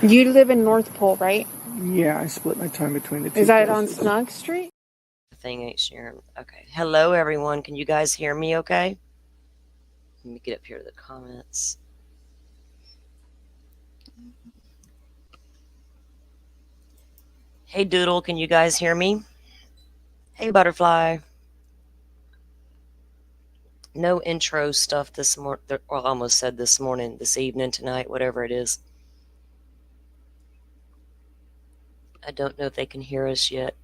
You live in North Pole, right? Yeah, I split my time between the two. Is that on places. Snug Street? The thing ain't sharing. Okay. Hello, everyone. Can you guys hear me okay? Let me get up here to the comments. Hey, Doodle. Can you guys hear me? Hey, Butterfly. No intro stuff this morning. Well, I almost said this morning, this evening, tonight, whatever it is. I don't know if they can hear us yet.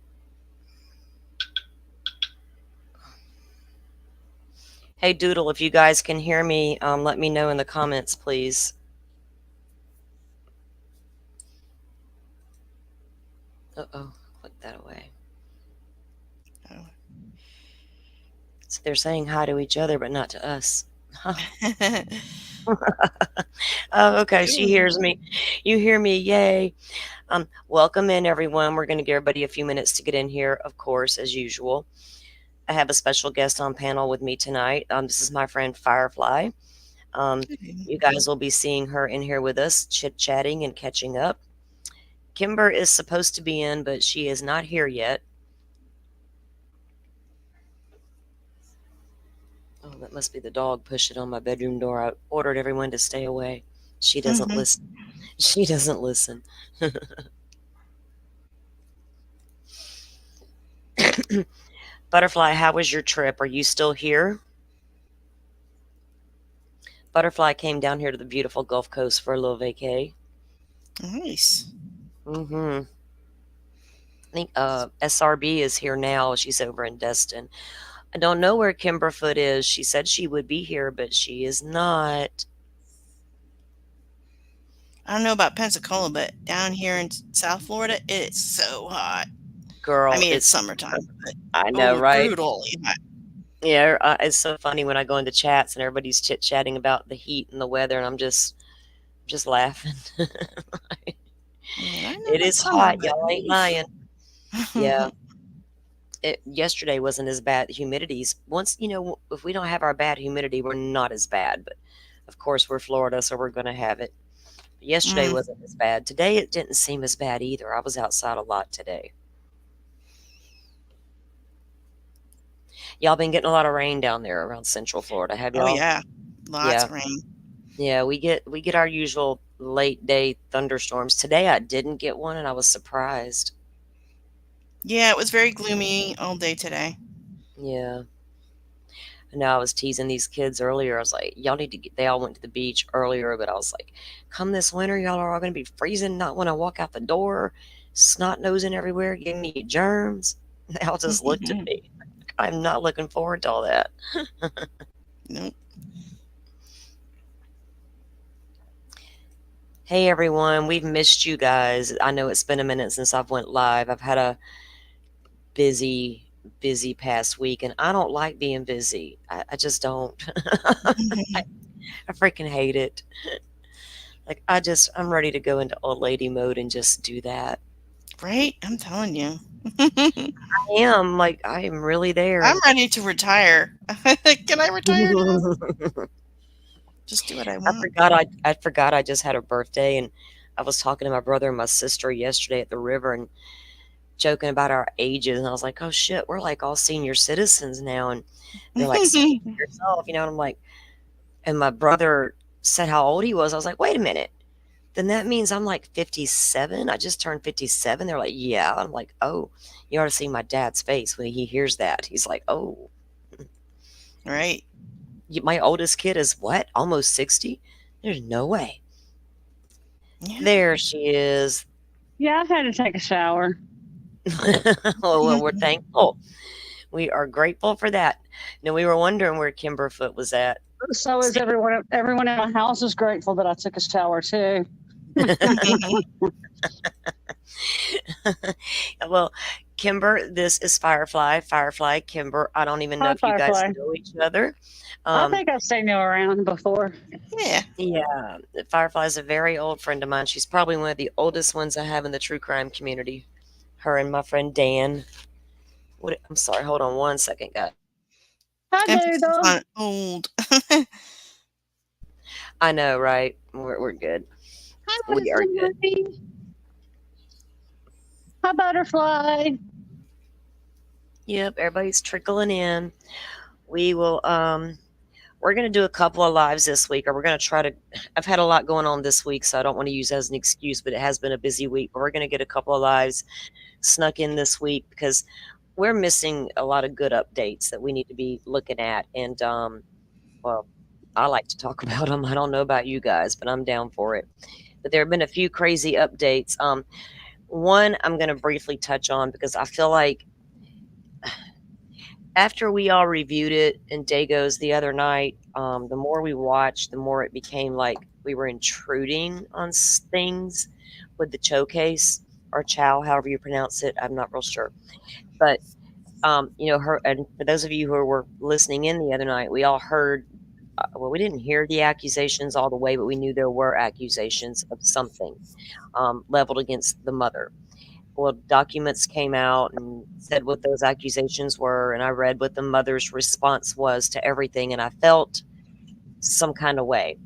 Hey, Doodle, if you guys can hear me, let me know in the comments, please. Uh-oh, put that away. Oh. So they're saying hi to each other, but not to us. Oh, okay, she hears me. You hear me, yay. Welcome in, everyone. We're going to give everybody a few minutes to get in here, of course, as usual. I have a special guest on panel with me tonight. This is my friend Firefly. You guys will be seeing her in here with us, chit-chatting and catching up. Kimber is supposed to be in, but she is not here yet. Oh, that must be the dog pushing on my bedroom door. I ordered everyone to stay away. She doesn't listen. She doesn't listen. Butterfly, how was your trip? Are you still here? Butterfly came down here to the beautiful Gulf Coast for a little vacay. Nice. I think SRB is here now. She's over in Destin. I don't know where Kimberfoot is. She said she would be here, but she is not. I don't know about Pensacola, but down here in South Florida, it's so hot. Girl, I mean, it's summertime. But, I know, right? Brutally hot. Yeah, it's so funny when I go into chats and everybody's chit-chatting about the heat and the weather, and I'm just laughing. It is hot. Y'all ain't lying. Yeah. Yesterday wasn't as bad. Humidity's once, if we don't have our bad humidity, we're not as bad. But of course, we're Florida, so we're going to have it. But yesterday wasn't as bad. Today, it didn't seem as bad either. I was outside a lot today. Y'all been getting a lot of rain down there around Central Florida, have y'all? Oh yeah, lots of rain. Yeah, we get our usual late day thunderstorms. Today, I didn't get one, and I was surprised. Yeah, it was very gloomy all day today. Yeah. I know I was teasing these kids earlier. I was like, y'all need to get, they all went to the beach earlier, but I was like, come this winter, y'all are all going to be freezing, not want to walk out the door, snot nosing everywhere, giving me germs. They all just looked at me. I'm not looking forward to all that. Nope. Hey, everyone. We've missed you guys. I know it's been a minute since I've went live. I've had a busy past week, and I don't like being busy. I just don't. I freaking hate it. Like, I'm ready to go into old lady mode and just do that. Right? I'm telling you. I am. Like, I am really there. I'm ready to retire. Can I retire now? Just do what I want. I forgot I just had a birthday, and I was talking to my brother and my sister yesterday at the river and joking about our ages, and I was like, oh shit, we're like all senior citizens now. And they're like, speak for yourself, and I'm like, and my brother said how old he was. I was like, wait a minute, then that means I'm like 57. I just turned 57. They're like, yeah. I'm like, oh, you ought to see my dad's face when he hears that. He's like, oh, right. My oldest kid is what, almost 60? There's no way. Yeah. There she is. Yeah, I've had to take a shower. Well, we're thankful. We are grateful for that. Now, we were wondering where Kimberfoot was at. So is everyone. Everyone in my house is grateful that I took a shower too. Well, Kimber, this is Firefly. Firefly, Kimber. I don't even know if you guys know each other. I think I've seen you around before. Yeah. Yeah. Firefly is a very old friend of mine. She's probably one of the oldest ones I have in the true crime community. Her and my friend Dan. I'm sorry. Hold on one second, guys. Hi, old. I know, right? We're good. Hi, We are Wisdom good. Honey. Hi, Butterfly. Yep, everybody's trickling in. We will we're going to do a couple of lives this week, or we're going to try to. I've had a lot going on this week, so I don't want to use that as an excuse, but it has been a busy week. But we're going to get a couple of lives snuck in this week because we're missing a lot of good updates that we need to be looking at. And well, I like to talk about them. I don't know about you guys, but I'm down for it. But there have been a few crazy updates. One I'm going to briefly touch on because I feel like after we all reviewed it in Dagos the other night, the more we watched, the more it became like we were intruding on things with the Cho case or Chow, however you pronounce it. I'm not real sure. But, her, and for those of you who were listening in the other night, we all heard, well, we didn't hear the accusations all the way, but we knew there were accusations of something leveled against the mother. Well, documents came out and said what those accusations were, and I read what the mother's response was to everything, and I felt some kind of way.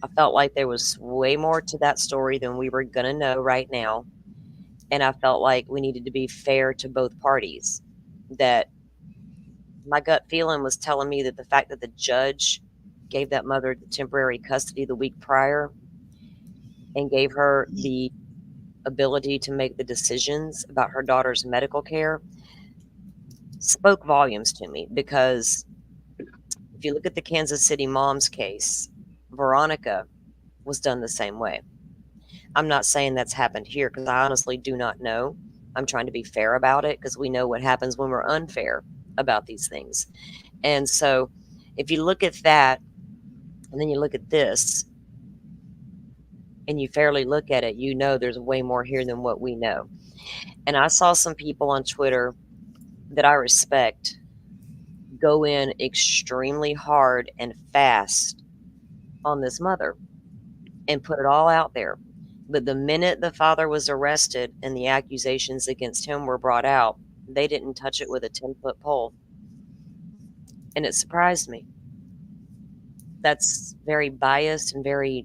I felt like there was way more to that story than we were going to know right now, and I felt like we needed to be fair to both parties. That my gut feeling was telling me that the fact that the judge gave that mother the temporary custody the week prior and gave her the ability to make the decisions about her daughter's medical care spoke volumes to me, because if you look at the Kansas City mom's case, Veronica was done the same way. I'm not saying that's happened here because I honestly do not know. I'm trying to be fair about it because we know what happens when we're unfair about these things. And so if you look at that and then you look at this and you fairly look at it, you know there's way more here than what we know. And I saw some people on Twitter that I respect go in extremely hard and fast on this mother and put it all out there. But the minute the father was arrested and the accusations against him were brought out, they didn't touch it with a 10-foot pole. And it surprised me. That's very biased and very,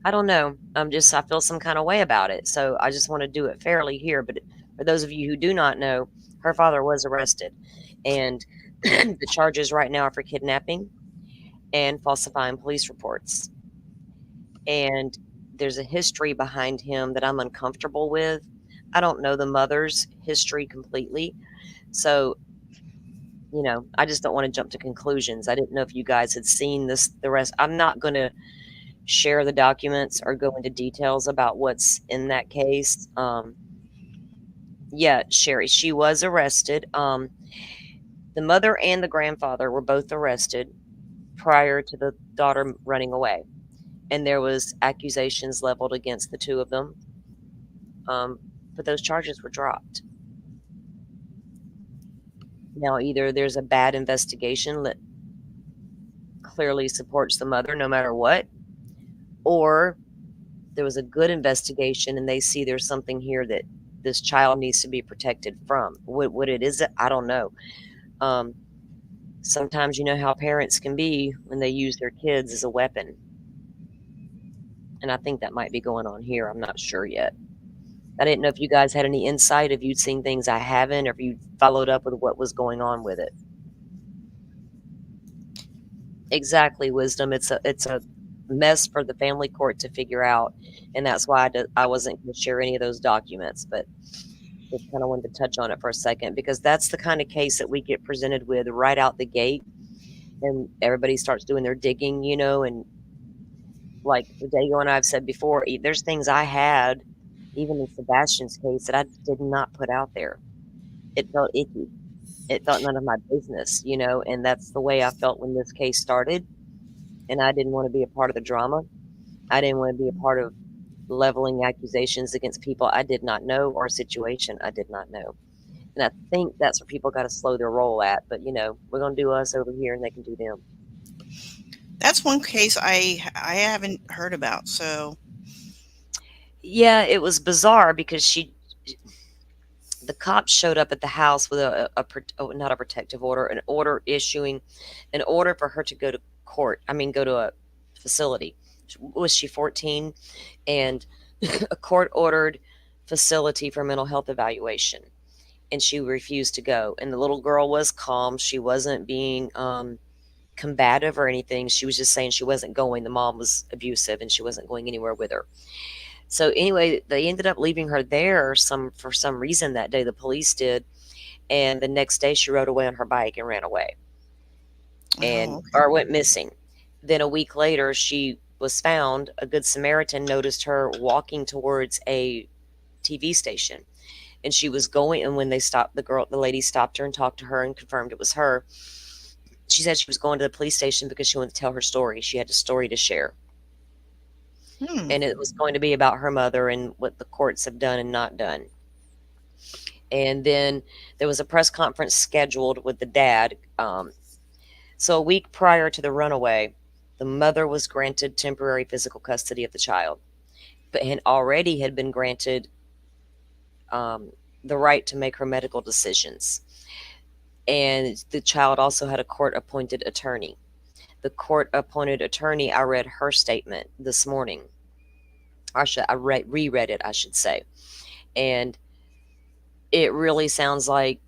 I don't know. I feel some kind of way about it. So I just want to do it fairly here. But for those of you who do not know, her father was arrested. And the charges right now are for kidnapping and falsifying police reports. And there's a history behind him that I'm uncomfortable with. I don't know the mother's history completely. So, I just don't want to jump to conclusions. I didn't know if you guys had seen the rest. I'm not going to share the documents or go into details about what's in that case. Yeah, Sherry, she was arrested. The mother and the grandfather were both arrested prior to the daughter running away. And there was accusations leveled against the two of them. But those charges were dropped. Now, either there's a bad investigation that clearly supports the mother no matter what, or there was a good investigation and they see there's something here that this child needs to be protected from. What it is, I don't know. Sometimes you know how parents can be when they use their kids as a weapon. And I think that might be going on here. I'm not sure yet. I didn't know if you guys had any insight, if you'd seen things I haven't, or if you followed up with what was going on with it. Exactly, Wisdom. It's a mess for the family court to figure out, and that's why I wasn't going to share any of those documents, but just kind of wanted to touch on it for a second, because that's the kind of case that we get presented with right out the gate, and everybody starts doing their digging, and like Dago and I have said before, there's things I had, even in Sebastian's case, that I did not put out there. It felt icky. It felt none of my business, and that's the way I felt when this case started. And I didn't want to be a part of the drama. I didn't want to be a part of leveling accusations against people I did not know or a situation I did not know. And I think that's where people got to slow their roll at. But, we're going to do us over here and they can do them. That's one case I haven't heard about. So, yeah, it was bizarre because the cops showed up at the house with not a protective order, an order issuing an order for her to go to court. Go to a facility. Was she 14? And a court ordered facility for mental health evaluation, and she refused to go. And the little girl was calm. She wasn't being combative or anything. She was just saying she wasn't going. The mom was abusive and she wasn't going anywhere with her. So anyway, they ended up leaving her there for some reason that day. The police did. And the next day she rode away on her bike and ran away and Oh, or went missing. Then a week later she was found. A good Samaritan noticed her walking towards a TV station, and she was going, and when they stopped, the lady stopped her and talked to her and confirmed it was her. She said she was going to the police station because she wanted to tell her story. She had a story to share, hmm. and it was going to be about her mother and what the courts have done and not done. And then there was a press conference scheduled with the dad. So a week prior to the runaway, the mother was granted temporary physical custody of the child, but already had been granted the right to make her medical decisions. And the child also had a court-appointed attorney. The court-appointed attorney, I read her statement this morning. I reread it, I should say. And it really sounds like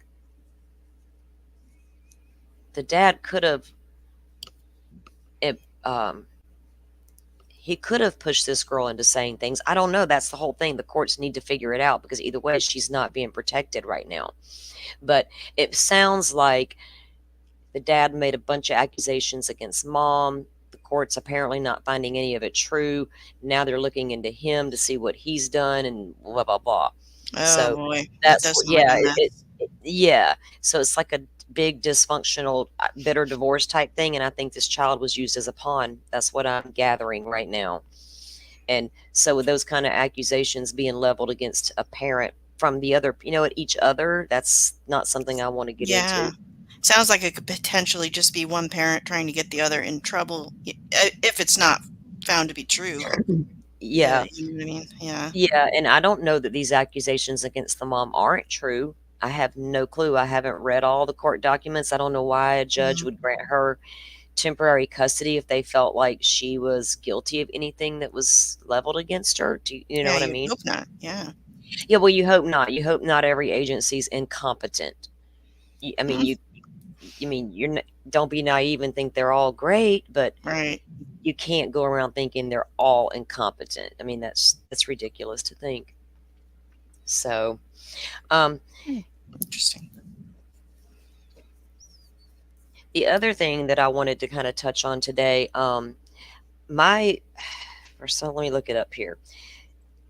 the dad could have he could have pushed this girl into saying things. I don't know. That's the whole thing. The courts need to figure it out, because either way, she's not being protected right now. But it sounds like the dad made a bunch of accusations against mom. The court's apparently not finding any of it true. Now they're looking into him to see what he's done and blah, blah, blah. Oh So boy, that that's does what, sound like yeah, a mess. yeah. So it's like a big dysfunctional, bitter divorce type thing. And I think this child was used as a pawn. That's what I'm gathering right now. And so with those kind of accusations being leveled against a parent from the other, at each other, that's not something I want to get Yeah. into. Sounds like it could potentially just be one parent trying to get the other in trouble, if it's not found to be true. Yeah. You know what I mean? Yeah. Yeah. And I don't know that these accusations against the mom aren't true. I have no clue. I haven't read all the court documents. I don't know why a judge Mhm. would grant her temporary custody if they felt like she was guilty of anything that was leveled against her. Do you know Yeah, what I you'd mean? hope not. Yeah. Yeah, well, you hope not. You hope not every agency's incompetent. I mean, Mhm. don't be naive and think they're all great, but Right. you can't go around thinking they're all incompetent. I mean, that's ridiculous to think. So, um, Interesting. the other thing that I wanted to kind of touch on today, my, let me look it up here.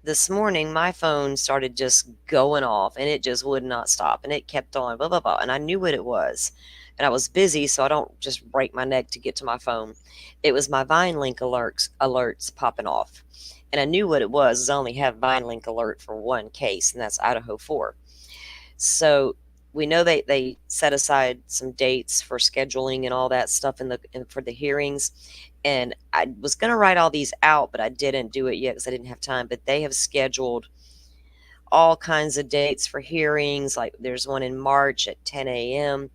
This morning, my phone started just going off, and it just would not stop, and it kept on, blah, blah, blah. And I knew what it was. And I was busy, so I don't just break my neck to get to my phone. It was my VineLink alerts popping off. And I knew what it was. I only have VineLink alert for one case, and that's Idaho 4. So we know they set aside some dates for scheduling and all that stuff for the hearings. And I was going to write all these out, but I didn't do it yet because I didn't have time. But they have scheduled all kinds of dates for hearings. Like there's one in March at 10 a.m.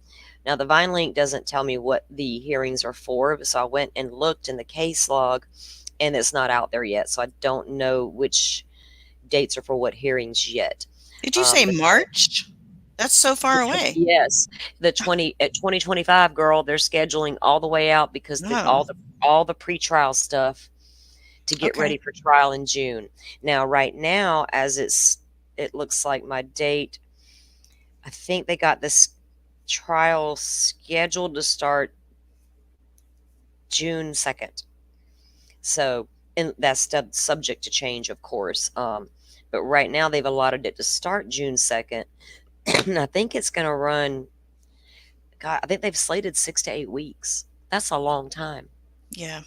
Now, the VineLink doesn't tell me what the hearings are for. So I went and looked in the case log, and it's not out there yet. So I don't know which dates are for what hearings yet. Did you say But March? That's so far away. yes, at 2025, girl, they're scheduling all the way out because No. all the pretrial stuff to get Okay. ready for trial in June. Now, right now, it looks like my date, I think they got this trial scheduled to start June 2nd. So, and that's subject to change, of course. But right now they've allotted it to start June 2nd. And I think it's going to run, God, I think they've slated 6 to 8 weeks. That's a long time. Yeah.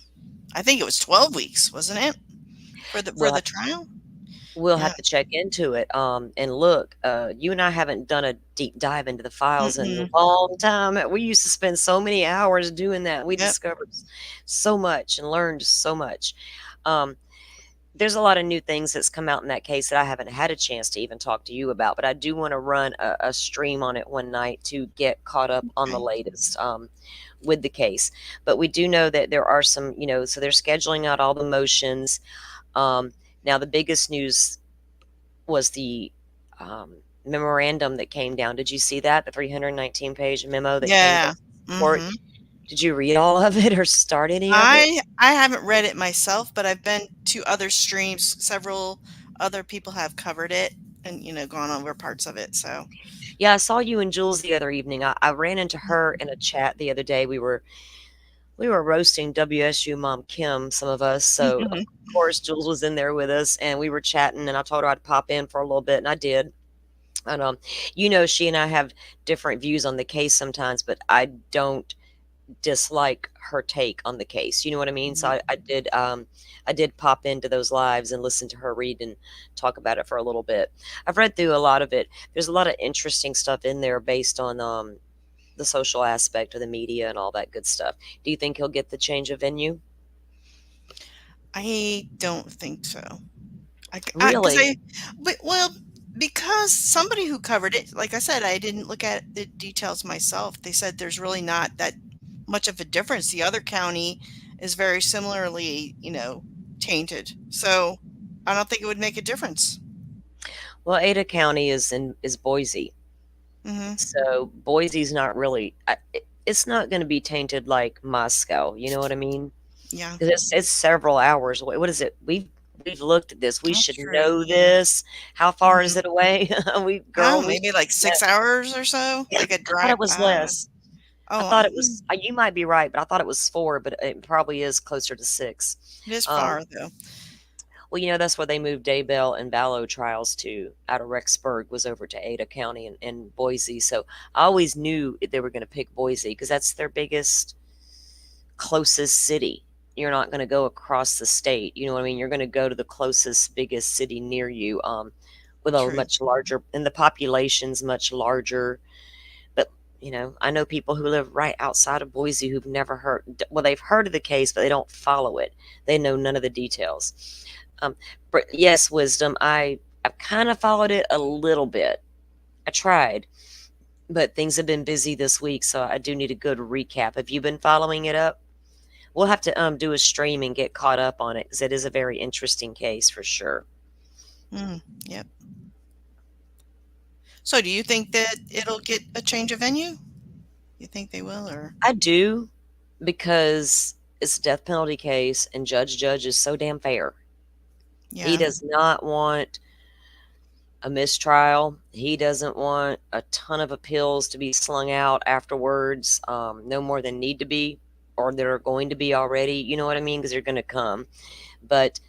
I think it was 12 weeks, wasn't it? For the trial? We'll Yeah. have to check into it. And look, you and I haven't done a deep dive into the files in a long time. We used to spend so many hours doing that. We Yep. discovered so much and learned so much. there's a lot of new things that's come out in that case that I haven't had a chance to even talk to you about, but I do want to run a stream on it one night to get caught up on the Okay. latest with the case. But we do know that there are some, so they're scheduling out all the motions. Now, the biggest news was the memorandum that came down. Did you see that? The 319-page memo that came down Yeah. from the court? hmm Did you read all of it or start any of it? I haven't read it myself, but I've been to other streams. Several other people have covered it and gone over parts of it. So Yeah, I saw you and Jules the other evening. I ran into her in a chat the other day. We were roasting WSU Mom Kim, some of us. So of course Jules was in there with us, and we were chatting. And I told her I'd pop in for a little bit, and I did. And she and I have different views on the case sometimes, but I don't dislike her take on the case. You know what I mean? So I did pop into those lives and listen to her read and talk about it for a little bit. I've read through a lot of it. There's a lot of interesting stuff in there based on the social aspect of the media and all that good stuff. Do you think he'll get the change of venue? I don't think so. Really? Well, because somebody who covered it, like I said, I didn't look at the details myself. They said there's really not that much of a difference. The other county is very similarly, tainted. So I don't think it would make a difference. Well, Ada County is Boise. hmm So Boise's not really it's not going to be tainted like Moscow, you know what I mean? Yeah, 'Cause it's several hours away. What is it? We've looked at this. We that's should true. know this. How far is hmm it away? Oh, We maybe like 6 hours or so. Like a I thought drive. it was less. I Oh, thought it was you might be right, but I thought it was 4, but it probably is closer to 6. it is Um, far though. well, that's where they moved Daybell and Vallow trials to out of Rexburg was over to Ada County and Boise. So I always knew they were going to pick Boise because that's their biggest, closest city. You're not going to go across the state. You know what I mean? You're going to go to the closest, biggest city near you with a True. much larger, and the population's much larger. But, I know people who live right outside of Boise who've never heard, well, they've heard of the case, but they don't follow it. They know none of the details. But yes, Wisdom, I've kind of followed it a little bit. I tried, but things have been busy this week, so I do need a good recap. Have you been following it up? We'll have to do a stream and get caught up on it because it is a very interesting case for sure. Yep. So do you think that it'll get a change of venue? You think they will, or? I do, because it's a death penalty case and Judge is so damn fair. Yeah. He does not want a mistrial. He doesn't want a ton of appeals to be slung out afterwards, no more than need to be, or that are going to be already. You know what I mean? Because they're going to come. But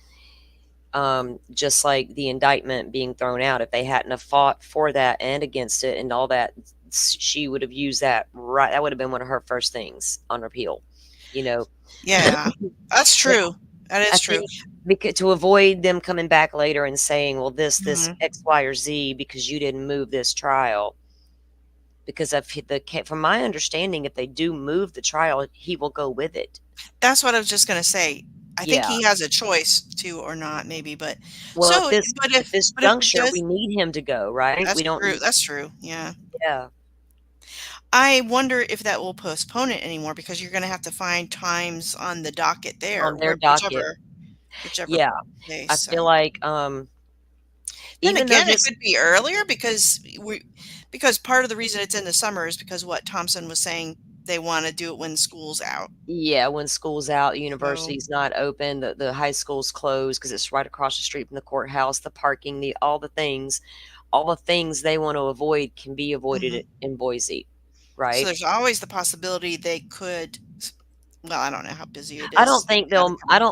just like the indictment being thrown out, if they hadn't have fought for that and against it and all that, she would have used that right. That would have been one of her first things on repeal. Yeah, that's true. That I is true. think because to avoid them coming back later and saying, well, this Mhm. X, Y, or Z because you didn't move this trial. Because from my understanding, if they do move the trial, he will go with it. That's what I was just gonna say. I think Yeah. he has a choice to or not, maybe, but Well, so, at this but if it juncture, we does, need him to go, right? that's We don't true. need, That's true. Yeah. yeah, I wonder if that will postpone it anymore because you're gonna have to find times on the docket there, on their where docket. whichever Yeah, case. I So feel like then even though again, it this, could be earlier because part of the reason it's in the summer is because what Thompson was saying, they want to do it when school's out. yeah, when school's out, So university's not open, the high school's closed because it's right across the street from the courthouse, the parking, all the things they want to avoid can be avoided mhm. in Boise, So right? there's always the possibility they could. Well, I don't know how busy it I is. don't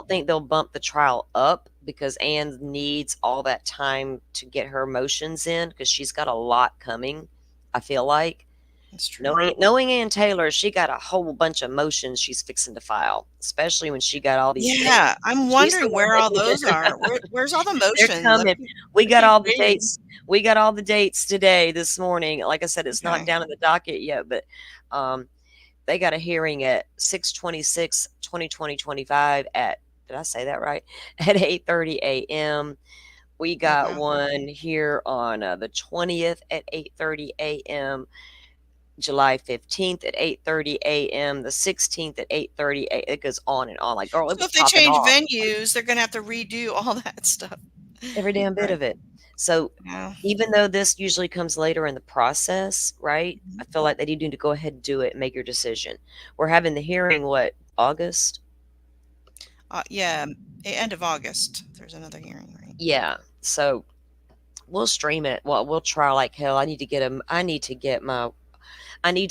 think they'll bump the trial up because Anne needs all that time to get her motions in because she's got a lot coming. I feel like That's true. knowing Ann Taylor, she got a whole bunch of motions she's fixing to file, especially when she got all these dates. Yeah, I'm She's the wondering one where that all those needed- are. Where's all the They're motions? coming. We got keep all the reading. dates. We got all the dates today, this morning. Like I said, it's not Okay. down in the docket yet, but they got a hearing at 6/26/2025 at Did I say that right? At 8:30 a.m. We Oh, got wow. one here on the 20th at 8:30 a.m. July 15th at 8:30 a.m., the 16th at 8:30 a.m. It goes on and on. Like, girl, it So was if they popping change off venues, they're gonna have to redo all that stuff. every damn bit Right. of it. So Yeah. even though this usually comes later in the process, right? I Mhm. feel like they need to go ahead and do it and make your decision. We're having the hearing, what, August? Yeah, end of August. There's another hearing, right? Yeah. So we'll stream it. Well, we'll try like hell. I need to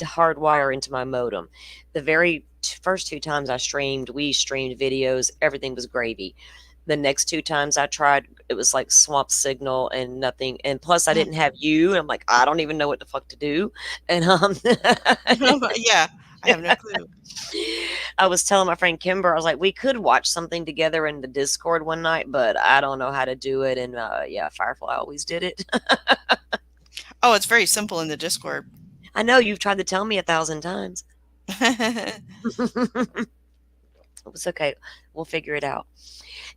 hardwire into my modem. The very first two times I streamed, we streamed videos, everything was gravy. The next two times I tried, it was like swamp signal and nothing. And plus, I didn't have you. And I'm like, I don't even know what the fuck to do. And Yeah, I have no clue. I was telling my friend Kimber, I was like, we could watch something together in the Discord one night, but I don't know how to do it. And yeah, Firefly always did it. Oh, it's very simple in the Discord. I know you've tried to tell me 1,000 times. It's okay. We'll figure it out.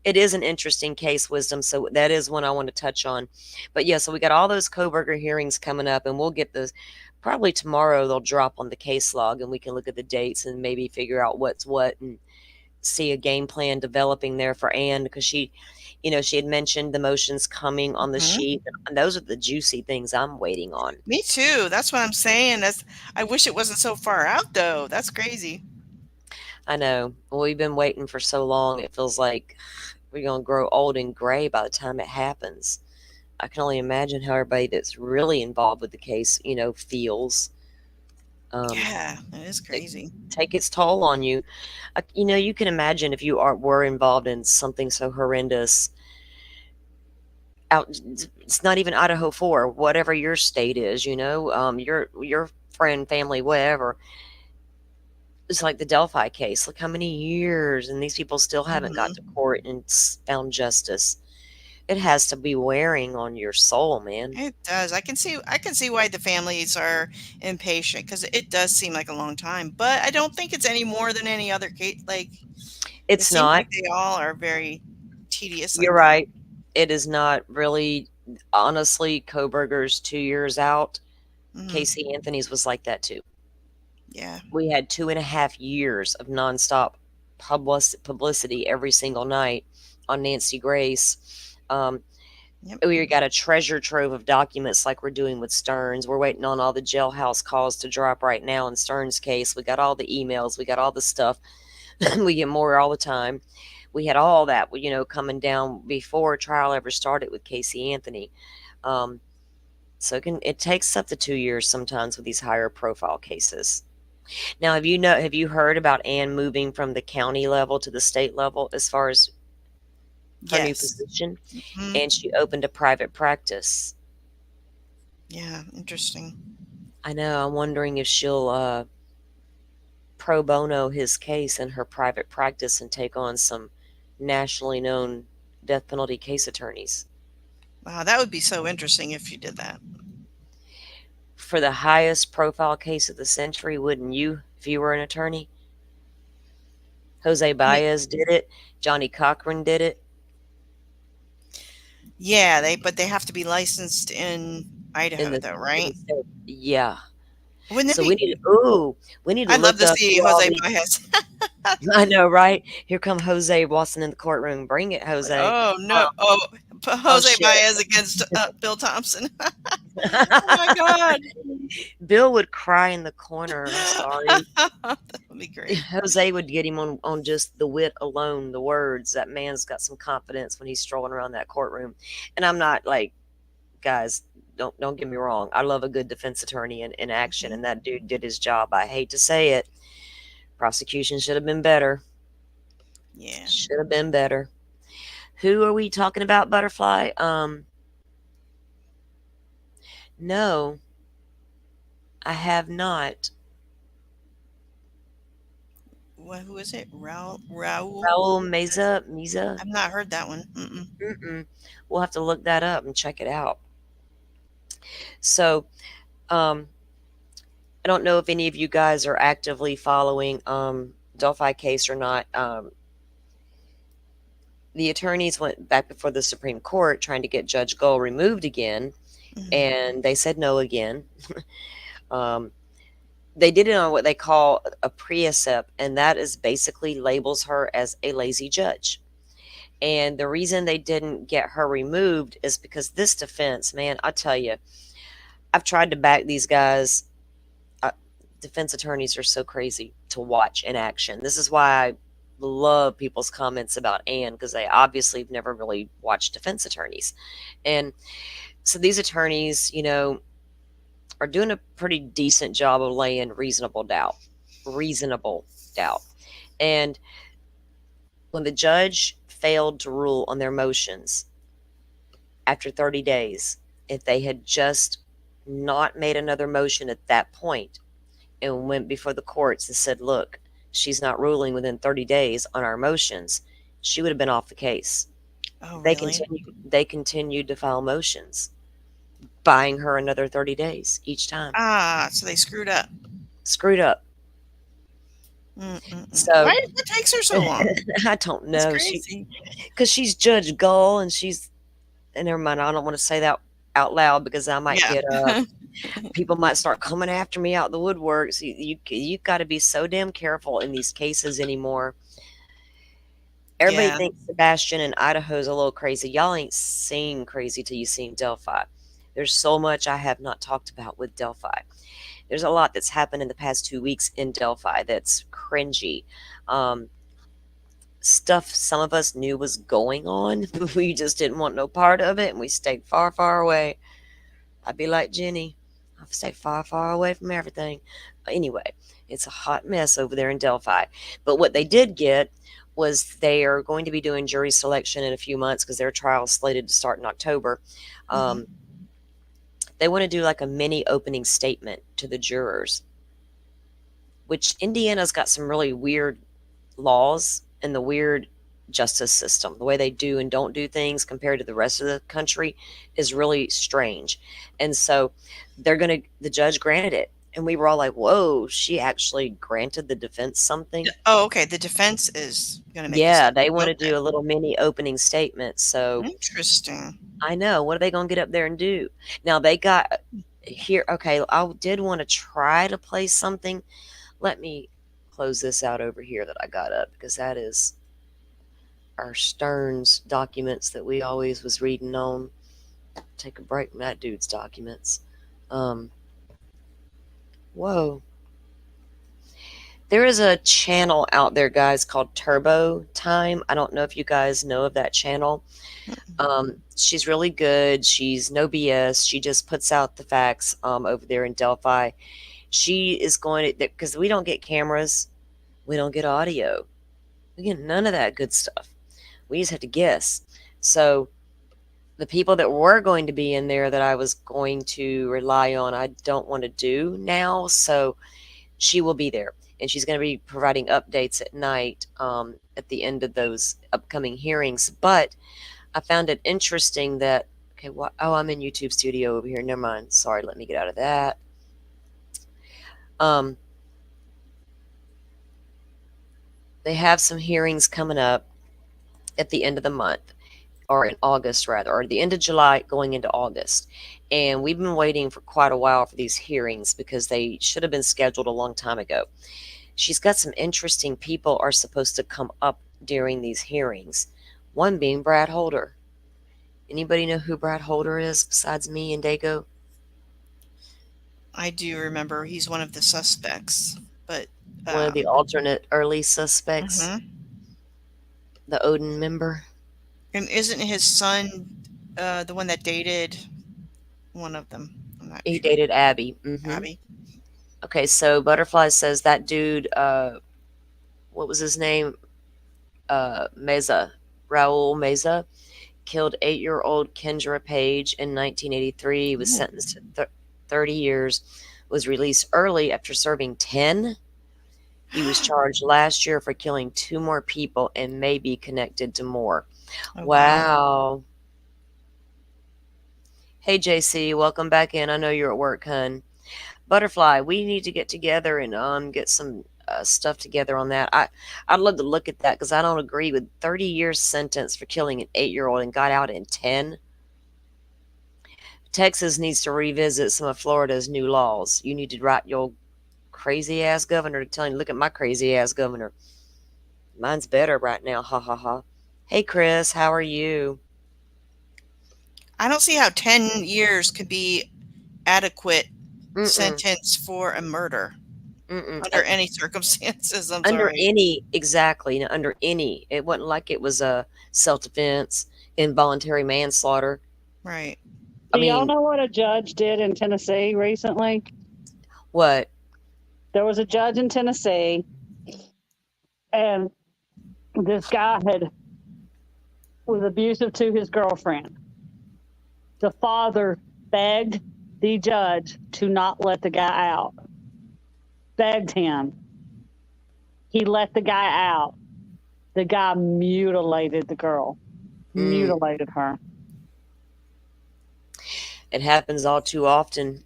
It is an interesting case, Wisdom. So that is one I want to touch on. But yeah, so we got all those Koberger hearings coming up, and we'll get those probably tomorrow. They'll drop on the case log, and we can look at the dates and maybe figure out what's what and see a game plan developing there for Anne, because she had mentioned the motions coming on the Mhm. sheet, and those are the juicy things I'm waiting on. Me too. That's what I'm saying. I wish it wasn't so far out though. That's crazy. I know. Well, we've been waiting for so long. It feels like we're going to grow old and gray by the time it happens. I can only imagine how everybody that's really involved with the case, feels. Yeah, it is crazy. Take its toll on you. You can imagine if you were involved in something so horrendous. It's not even Idaho 4, whatever your state is. Your friend, family, whatever. It's like the Delphi case. Look how many years, and these people still haven't got to court and found justice. It has to be wearing on your soul, man. It does. I can see why the families are impatient because it does seem like a long time. But I don't think it's any more than any other case. Like it It's seems not. like they all are very tedious. You're Like that. right. It is not really. Honestly, Koberger's 2 years out. Mhm. Casey Anthony's was like that too. Yeah. We had 2.5 years of nonstop publicity every single night on Nancy Grace. Yep. We got a treasure trove of documents like we're doing with Stearns. We're waiting on all the jailhouse calls to drop right now in Stearns' case. We got all the emails. We got all the stuff. We get more all the time. We had all that, coming down before trial ever started with Casey Anthony. So it takes up to 2 years sometimes with these higher profile cases. Now, have you heard about Anne moving from the county level to the state level as far as her new Yes. position? Mhm. And she opened a private practice. Yeah. Interesting. I know. I'm wondering if she'll pro bono his case in her private practice and take on some nationally known death penalty case attorneys. Wow, that would be so interesting if you did that. For the highest profile case of the century, wouldn't you, if you were an attorney? Jose Baez did it. Johnny Cochran did it. Yeah, but they have to be licensed in Idaho, though, right? Yeah. Wouldn't it So be? we need to I'd love look to up see who all Jose these- Baez. I know, right? Here come Jose waltzing in the courtroom. Bring it, Jose. Oh no! Jose shit. Baez against Bill Thompson. Oh my God! Bill would cry in the corner. I'm sorry. That would be great. Jose would get him on just the wit alone, the words. That man's got some confidence when he's strolling around that courtroom. And I'm not like, guys, don't get me wrong. I love a good defense attorney in action, and that dude did his job. I hate to say it. Prosecution should have been better. Yeah. Should have been better. Who are we talking about, Butterfly? No, I have not. Who is it? Raul. Raul Meza. I've not heard that one. Mm-mm. We'll have to look that up and check it out. So, I don't know if any of you guys are actively following Delphi case or not. the attorneys went back before the Supreme Court trying to get Judge Gull removed again, and they said no again. um, they did it on what they call a pre-accept, and that is basically labels her as a lazy judge. And the reason they didn't get her removed is because this defense, man, I tell you, I've tried to back these guys. Defense attorneys are so crazy to watch in action. This is why I love people's comments about Anne, because they obviously have never really watched defense attorneys. And so these attorneys, you know, are doing a pretty decent job of laying reasonable doubt. And when the judge failed to rule on their motions after 30 days, if they had just not made another motion at that point and went before the courts and said, look, she's not ruling within 30 days on our motions, she would have been off the case. Oh, They really? continued to file motions, buying her another 30 days each time. So they screwed up. Screwed up. Mm-mm-mm. So Why what takes her so long? I don't That's know. crazy. Because she's Judge Gull, and never mind, I don't want to say that out loud because I might Yeah. get people might start coming after me out the woodwork. So you got to be so damn careful in these cases anymore. Everybody Yeah. thinks Sebastian and Idaho's a little crazy. Y'all ain't seen crazy till you seen Delphi. There's so much I have not talked about with Delphi. There's a lot that's happened in the past 2 weeks in Delphi that's cringy. Stuff some of us knew was going on, but we just didn't want no part of it, and we stayed far, far away. I'd be like Jenny. I've stayed far, far away from everything. Anyway, it's a hot mess over there in Delphi. But what they did get was they are going to be doing jury selection in a few months because their trial is slated to start in October. They want to do like a mini opening statement to the jurors, which Indiana's got some really weird laws and the weird justice system. The way they do and don't do things compared to the rest of the country is really strange. And so the judge granted it. And we were all like, whoa, she actually granted the defense something. Oh, okay. The defense is going to make Yeah, they want to okay. do a little mini opening statement. So Interesting. I know. What are they going to get up there and do? Now they got here. Okay, I did want to try to play something. Let me close this out over here that I got up, because that is our Stearns documents that we always was reading on. Take a break from that dude's documents. Whoa. There is a channel out there, guys, called Turbo Time. I don't know if you guys know of that channel. She's really good. She's no BS. She just puts out the facts over there in Delphi. She is going to, because we don't get cameras, we don't get audio, we get none of that good stuff. We just have to guess. So the people that were going to be in there that I was going to rely on, I don't want to do now. So she will be there, and she's going to be providing updates at night at the end of those upcoming hearings. But I found it interesting that, okay, I'm in YouTube Studio over here. Never mind. Sorry, let me get out of that. They have some hearings coming up at the end of the month, or in August rather, or the end of July going into August. And we've been waiting for quite a while for these hearings because they should have been scheduled a long time ago. She's got some interesting people are supposed to come up during these hearings. One being Brad Holder. Anybody know who Brad Holder is besides me and Dago? I do remember he's one of the suspects, but One of the alternate early suspects. The Odin member. And isn't his son the one that dated one of them? I'm not He sure. dated Abby. Abby. Okay, so Butterfly says that dude, what was his name? Meza. Raul Meza killed 8-year-old Kendra Page in 1983. He was sentenced to 30 years, was released early after serving 10. He was charged last year for killing 2 more people and may be connected to more. Oh, wow. Hey, JC, welcome back in. I know you're at work, hun. Butterfly, we need to get together and get some stuff together on that. I'd love to look at that because I don't agree with 30 years sentence for killing an 8-year-old and got out in 10. Texas needs to revisit some of Florida's new laws. You need to write your crazy ass governor to tell him, look at my crazy ass governor. Mine's better right now. Ha ha ha. Hey Chris, how are you? I don't see how 10 years could be adequate Mm-mm. sentence for a murder under any circumstances. I'm Under sorry. any, exactly. Under any. It wasn't like it was a self-defense, involuntary manslaughter. Right. I Do y'all mean, know what a judge did in Tennessee recently? what? There was a judge in Tennessee, and this guy was abusive to his girlfriend. The father begged the judge to not let the guy out. Begged him. He let the guy out. The guy mutilated the girl. Mutilated her. It happens all too often.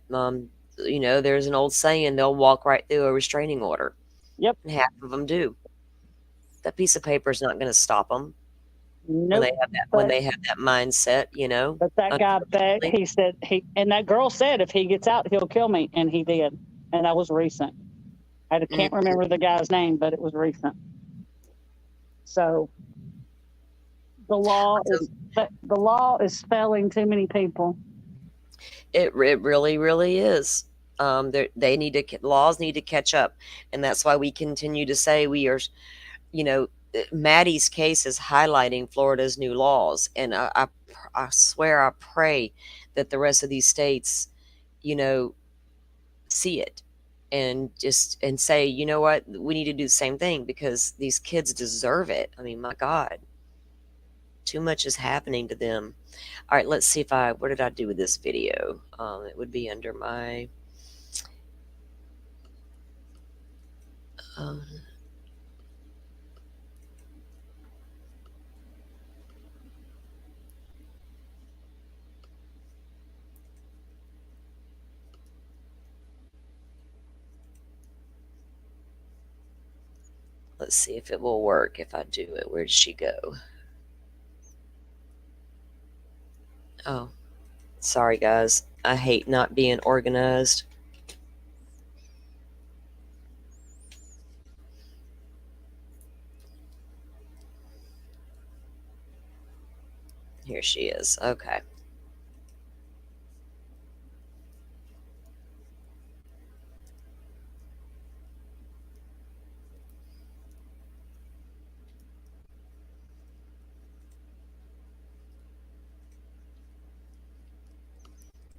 You know, there's an old saying, they'll walk right through a restraining order. Yep. And half of them do. That piece of paper is not going to stop them. Nope. When they have that mindset, you know. But that guy begged. He said and that girl said, if he gets out, he'll kill me, and he did. And that was recent. I can't remember the guy's name, but it was recent. So the law is failing too many people. It really, really is. Laws need to catch up, and that's why we continue to say we are. You know, Maddie's case is highlighting Florida's new laws, and I swear, I pray that the rest of these states, you know, see it and say, you know what, we need to do the same thing because these kids deserve it. I mean, my God, too much is happening to them. All right, let's see what did I do with this video? It would be under my let's see if it will work if I do it. Where did she go? Oh, sorry guys. I hate not being organized. Here she is. Okay.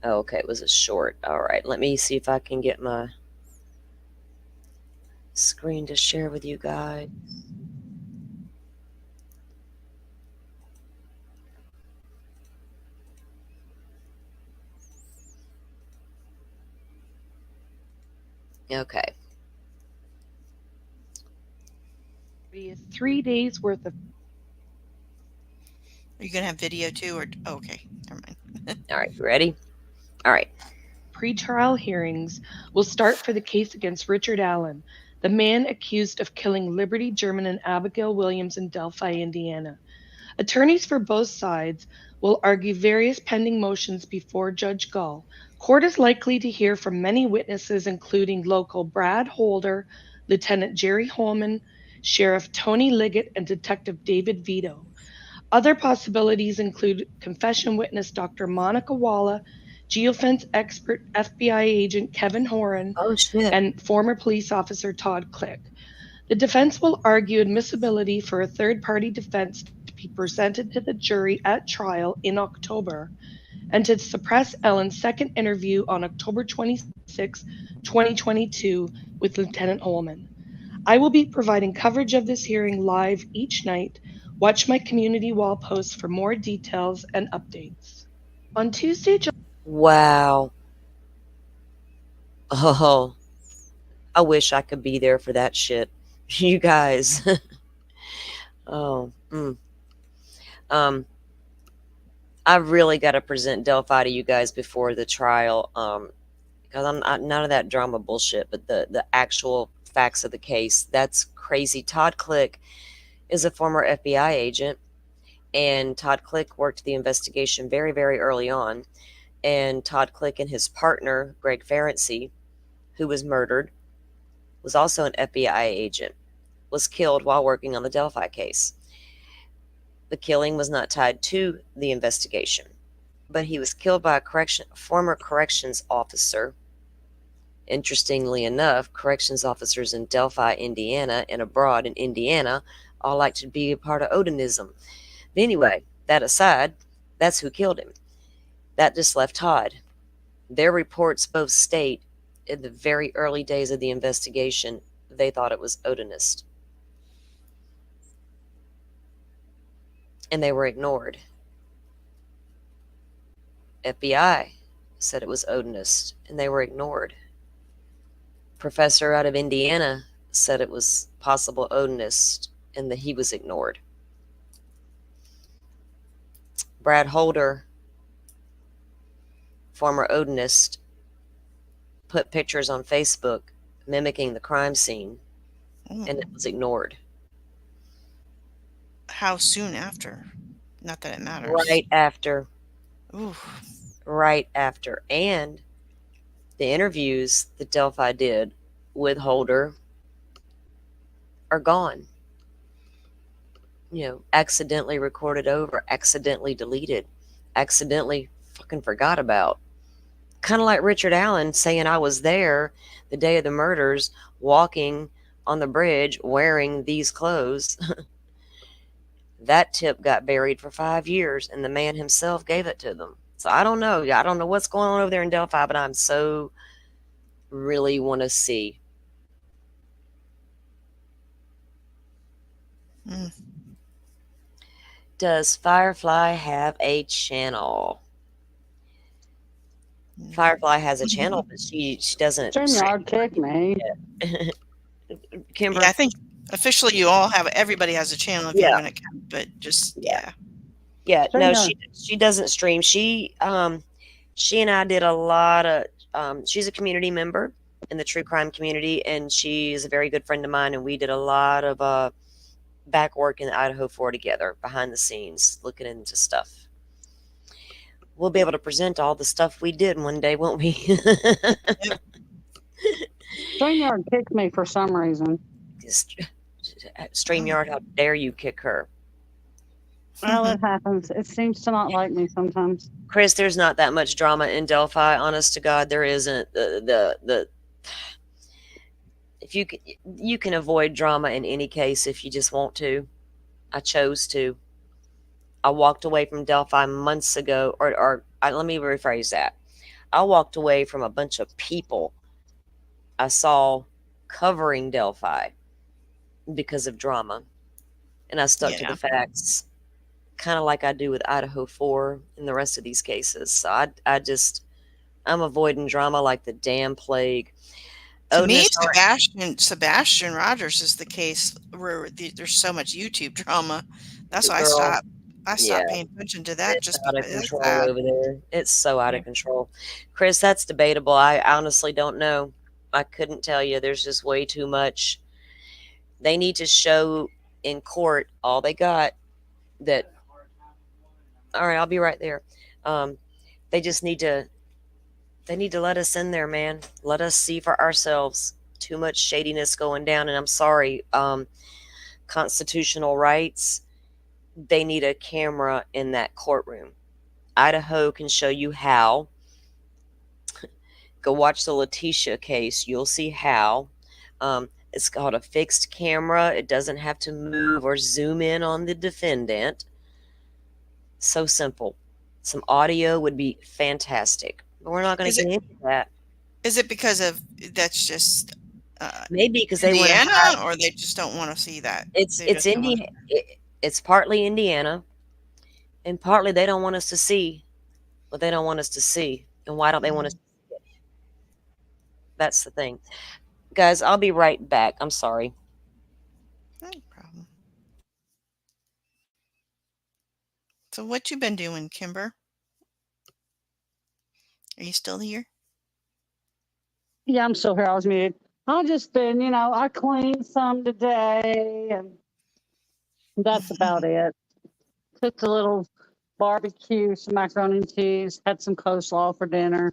Oh, okay, it was a short. All right, let me see if I can get my screen to share with you guys. Okay. 3 days worth of. Are you going to have video too? Okay, never mind. All right, you ready? All right. Pre-trial hearings will start for the case against Richard Allen, the man accused of killing Liberty German and Abigail Williams in Delphi, Indiana. Attorneys for both sides will argue various pending motions before Judge Gull. Court is likely to hear from many witnesses, including local Brad Holder, Lieutenant Jerry Holman, Sheriff Tony Liggett, and Detective David Vito. Other possibilities include confession witness Dr. Monica Walla, geofence expert FBI agent Kevin Horan, and former police officer Todd Click. The defense will argue admissibility for a third-party defense to be presented to the jury at trial in October, and to suppress Ellen's second interview on October 26, 2022 with Lieutenant Holman. I will be providing coverage of this hearing live each night. Watch my community wall posts for more details and updates. On Tuesday, Wow. Oh, I wish I could be there for that shit. You guys. Oh. I've really got to present Delphi to you guys before the trial. Because I'm none of that drama bullshit, but the actual facts of the case. That's crazy. Todd Click is a former FBI agent, and Todd Click worked the investigation very, very early on. And Todd Click and his partner, Greg Ferenczi, who was murdered, was also an FBI agent, was killed while working on the Delphi case. The killing was not tied to the investigation, but he was killed by a former corrections officer. Interestingly enough, corrections officers in Delphi, Indiana, and abroad in Indiana all like to be a part of Odinism. But anyway, that aside, that's who killed him. That just left Todd. Their reports both state in the very early days of the investigation, they thought it was Odinist. And they were ignored. FBI said it was Odinist, and they were ignored. Professor out of Indiana said it was possible Odinist, and that he was ignored. Brad Holder, former Odinist, put pictures on Facebook mimicking the crime scene, and it was ignored. How soon after? Not that it matters. Right after. Ooh. Right after. And the interviews that Delphi did with Holder are gone. You know, accidentally recorded over, accidentally deleted, accidentally fucking forgot about. Kind of like Richard Allen saying I was there the day of the murders, walking on the bridge wearing these clothes. That tip got buried for 5 years, and the man himself gave it to them. So I don't know. I don't know what's going on over there in Delphi, but I'm so really want to see. Does Firefly have a channel? Firefly has a channel, but she doesn't. StreamYard kicked me. Kimber, Yeah, I think officially everybody has a channel if you have an account, but just yeah. No, she doesn't stream. She and I did a lot of she's a community member in the true crime community, and she is a very good friend of mine, and we did a lot of back work in Idaho 4 together, behind the scenes, looking into stuff. We'll be able to present all the stuff we did one day, won't we? StreamYard kicked me for some reason. StreamYard, how dare you kick her? Well, it happens. It seems to not like me sometimes. Chris, there's not that much drama in Delphi. Honest to God, there isn't. If you can avoid drama in any case if you just want to. I chose to. I walked away from Delphi months ago, let me rephrase that. I walked away from a bunch of people I saw covering Delphi because of drama, and I stuck to the facts, kind of like I do with Idaho 4 and the rest of these cases. So I'm avoiding drama like the damn plague. To me, Sebastian Rogers is the case where there's so much YouTube drama. That's why I stopped paying attention to that. It's just out of control over there. It's so out of control. Chris, that's debatable. I honestly don't know. I couldn't tell you. There's just way too much. They need to show in court all they got. That. All right, I'll be right there. They just need to. They need to let us in there, man. Let us see for ourselves. Too much shadiness going down, and I'm sorry. Constitutional rights. They need a camera in that courtroom. Idaho can show you how. Go watch the Letitia case. You'll see how. It's called a fixed camera. It doesn't have to move or zoom in on the defendant. So simple. Some audio would be fantastic. But we're not going to get into that. Is it because of that's just maybe because they Indiana, or they just don't want to see that? It's Indiana. It's partly Indiana, and partly they don't want us to see what they don't want us to see. And why don't they want us to see it? That's the thing. Guys, I'll be right back. I'm sorry. No problem. So what you been doing, Kimber? Are you still here? Yeah, I'm still here. I was muted. I've just been, I cleaned some today, and that's about it. Cooked a little barbecue, some macaroni and cheese, had some coleslaw for dinner.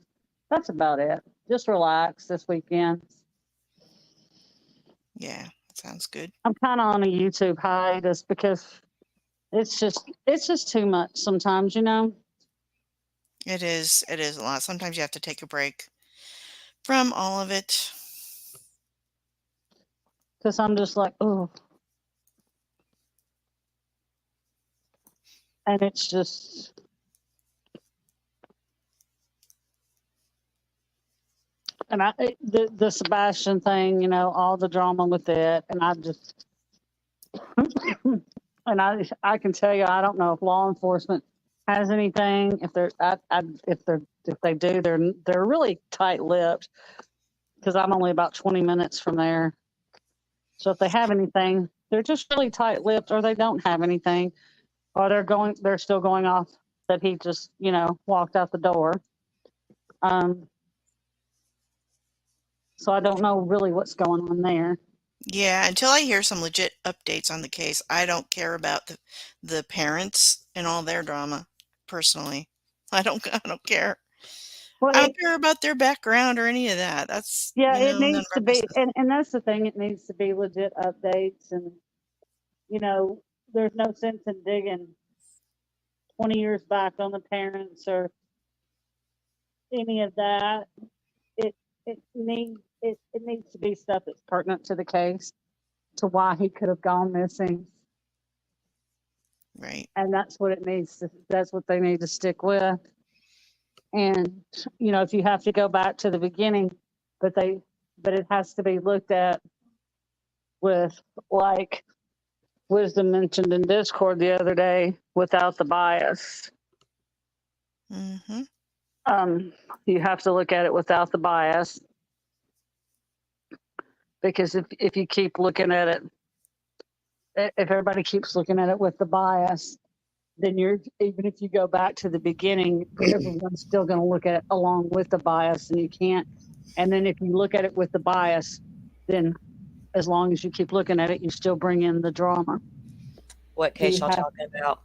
That's about it. Just relax this weekend. Yeah, sounds good. I'm kind of on a YouTube hiatus because it's just too much sometimes, It is a lot. Sometimes you have to take a break from all of it. because I'm just like, oh, and it's just. And the Sebastian thing, all the drama with it, and I just, and I can tell you, I don't know if law enforcement has anything. If they do, they're really tight-lipped because I'm only about 20 minutes from there. So if they have anything, they're just really tight-lipped, or they don't have anything, or they're still going off that he just, walked out the door. So I don't know really what's going on there. Yeah, until I hear some legit updates on the case, I don't care about the parents and all their drama. Personally, I don't care. Well, I don't care about their background or any of that. That's it none needs of to our be, business. and that's the thing. It needs to be legit updates, and there's no sense in digging 20 years back on the parents or any of that. It needs to be stuff that's pertinent to the case, to why he could have gone missing, Right. and that's what it needs to. That's what they need to stick with. And if you have to go back to the beginning, but it has to be looked at with, like Wisdom mentioned in Discord the other day, without the bias. Mm-hmm. You have to look at it without the bias, because if you keep looking at it, if everybody keeps looking at it with the bias, then even if you go back to the beginning, everyone's still going to look at it along with the bias, and you can't. And then if you look at it with the bias, then as long as you keep looking at it, you still bring in the drama. What case You y'all have- talking about?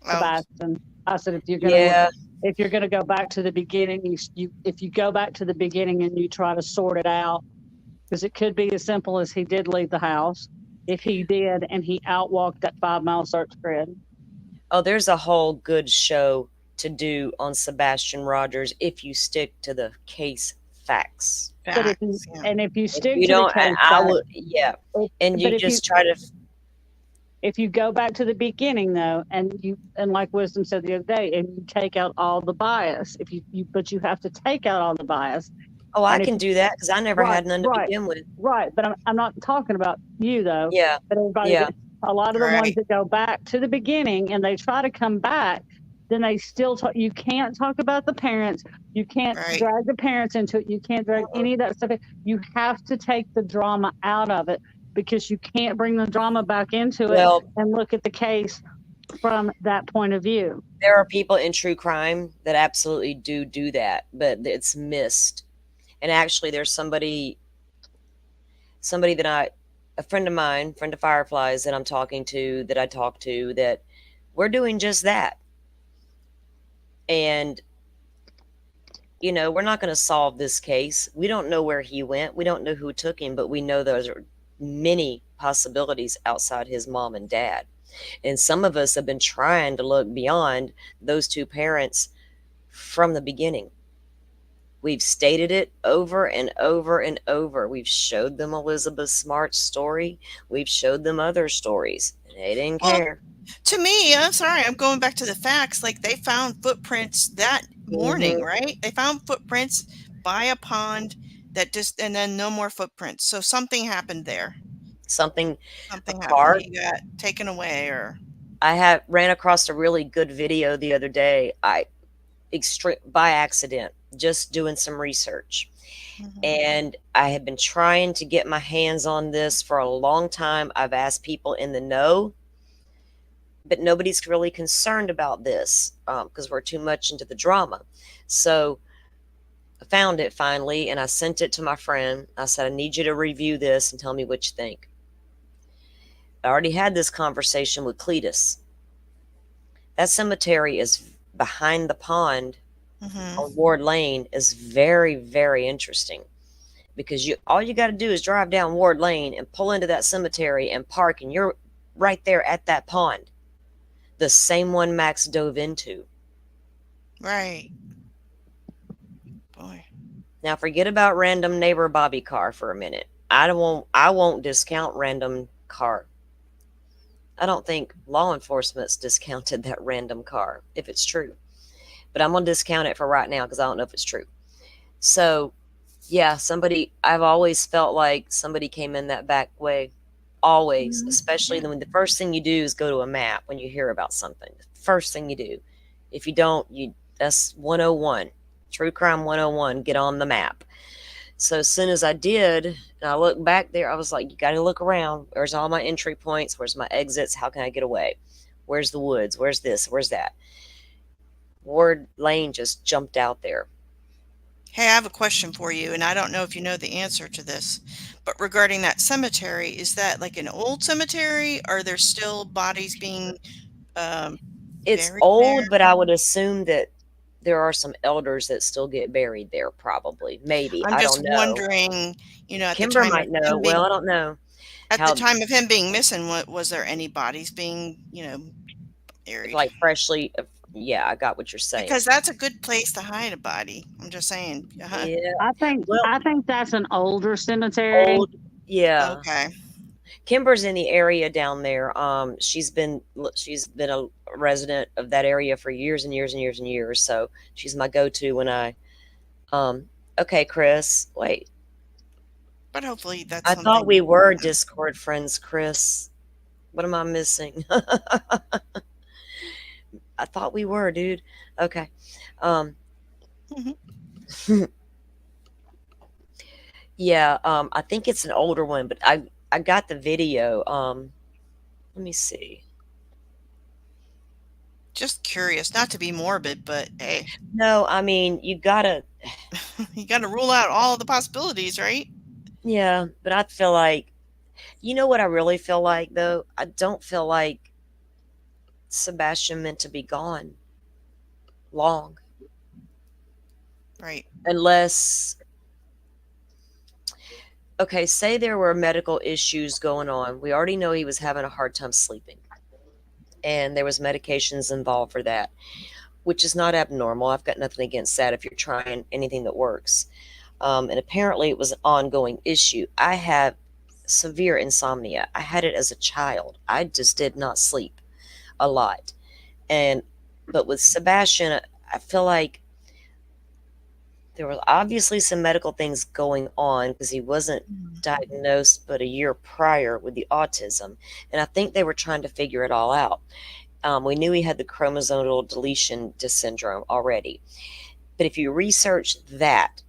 Sebastian, I said, if you're going to Yeah, if you're going to go back to the beginning, if you go back to the beginning and you try to sort it out, because it could be as simple as he did leave the house. If he did, and he outwalked that 5-mile search grid. oh, there's a whole good show to do on Sebastian Rogers if you stick to the case facts. But if you, Facts, yeah. and if you stick You to don't, the case I facts, would, yeah. And but you if just try to, if you go back to the beginning though, and like Wisdom said the other day, and you take out all the bias, but you have to take out all the bias. oh, I And can do that because I never had none to right. begin with. Right, but I'm not talking about you though. Yeah, But everybody, yeah. a lot of the Right. ones that go back to the beginning and they try to come back, then they still talk. You can't talk about the parents. You can't Right. drag the parents into it. You can't drag any of that stuff. You have to take the drama out of it, because you can't bring the drama back into it Well, and look at the case from that point of view. there are people in true crime that absolutely do that, but it's missed. And actually, there's somebody that a friend of mine, friend of Fireflies that I talk to, that we're doing just that. And, we're not going to solve this case. We don't know where he went. We don't know who took him, but we know there are many possibilities outside his mom and dad. And some of us have been trying to look beyond those two parents from the beginning. We've stated it over and over and over. We've showed them Elizabeth Smart's story. We've showed them other stories. And they didn't care. To me, I'm sorry, I'm going back to the facts. Like, they found footprints that morning, right? They found footprints by a pond and then no more footprints. So something happened there. Something Something car- happened. He got taken away, or I ran across a really good video the other day. By accident, just doing some research. And I have been trying to get my hands on this for a long time. I've asked people in the know, but nobody's really concerned about this because we're too much into the drama. So found it finally, and I sent it to my friend. I said, I need you to review this and tell me what you think. I already had this conversation with Cletus. That cemetery is behind the pond Mm-hmm. on Ward Lane is very, very interesting, because all you got to do is drive down Ward Lane and pull into that cemetery and park, and you're right there at that pond, the same one Max dove into. Right. Boy. Now forget about random neighbor Bobby car for a minute. I won't discount random car. I don't think law enforcement's discounted that random car if it's true. But I'm going to discount it for right now because I don't know if it's true. So, yeah, I've always felt like somebody came in that back way. Always. Especially when the first thing you do is go to a map when you hear about something. The first thing you do. If you don't, that's 101. True Crime 101. Get on the map. So as soon as I did, and I looked back there, I was like, you got to look around. Where's all my entry points? Where's my exits? How can I get away? Where's the woods? Where's this? Where's that? Ward Lane just jumped out there. Hey, I have a question for you, and I don't know if you know the answer to this, but regarding that cemetery, is that like an old cemetery? Are there still bodies being It's buried old, there? but I would assume that there are some elders that still get buried there, probably. Maybe. I'm I just don't know. wondering, at the Kimber time of might know. him being Well, I don't know. at the How, time of him being missing, was there any bodies being, buried? like, freshly. Yeah, I got what you're saying. Because that's a good place to hide a body. I'm just saying. Yeah. I think Well- I think that's an older cemetery. Old. Yeah. Okay. Kimber's in the area down there. She's been a resident of that area for years and years and years and years. So she's my go-to when I. Okay, Chris. Wait, But hopefully that's I something. thought we were Discord friends, Chris. What am I missing? I thought we were, dude. Okay. Yeah. I think it's an older one, but I got the video. Let me see. Just curious, not to be morbid, but hey, No, I mean, you gotta. you got to rule out all the possibilities, right? Yeah, but I feel like, you know what I really feel like though? I don't feel like Sebastian meant to be gone long, Right. unless, okay, say there were medical issues going on. We already know he was having a hard time sleeping, and there was medications involved for that, which is not abnormal. I've got nothing against that if you're trying anything that works. And apparently it was an ongoing issue. I have severe insomnia. I had it as a child. I just did not sleep a lot. But with Sebastian, I feel like there were obviously some medical things going on because he wasn't diagnosed but a year prior with the autism. And I think they were trying to figure it all out. We knew he had the chromosomal deletion syndrome already. But if you research that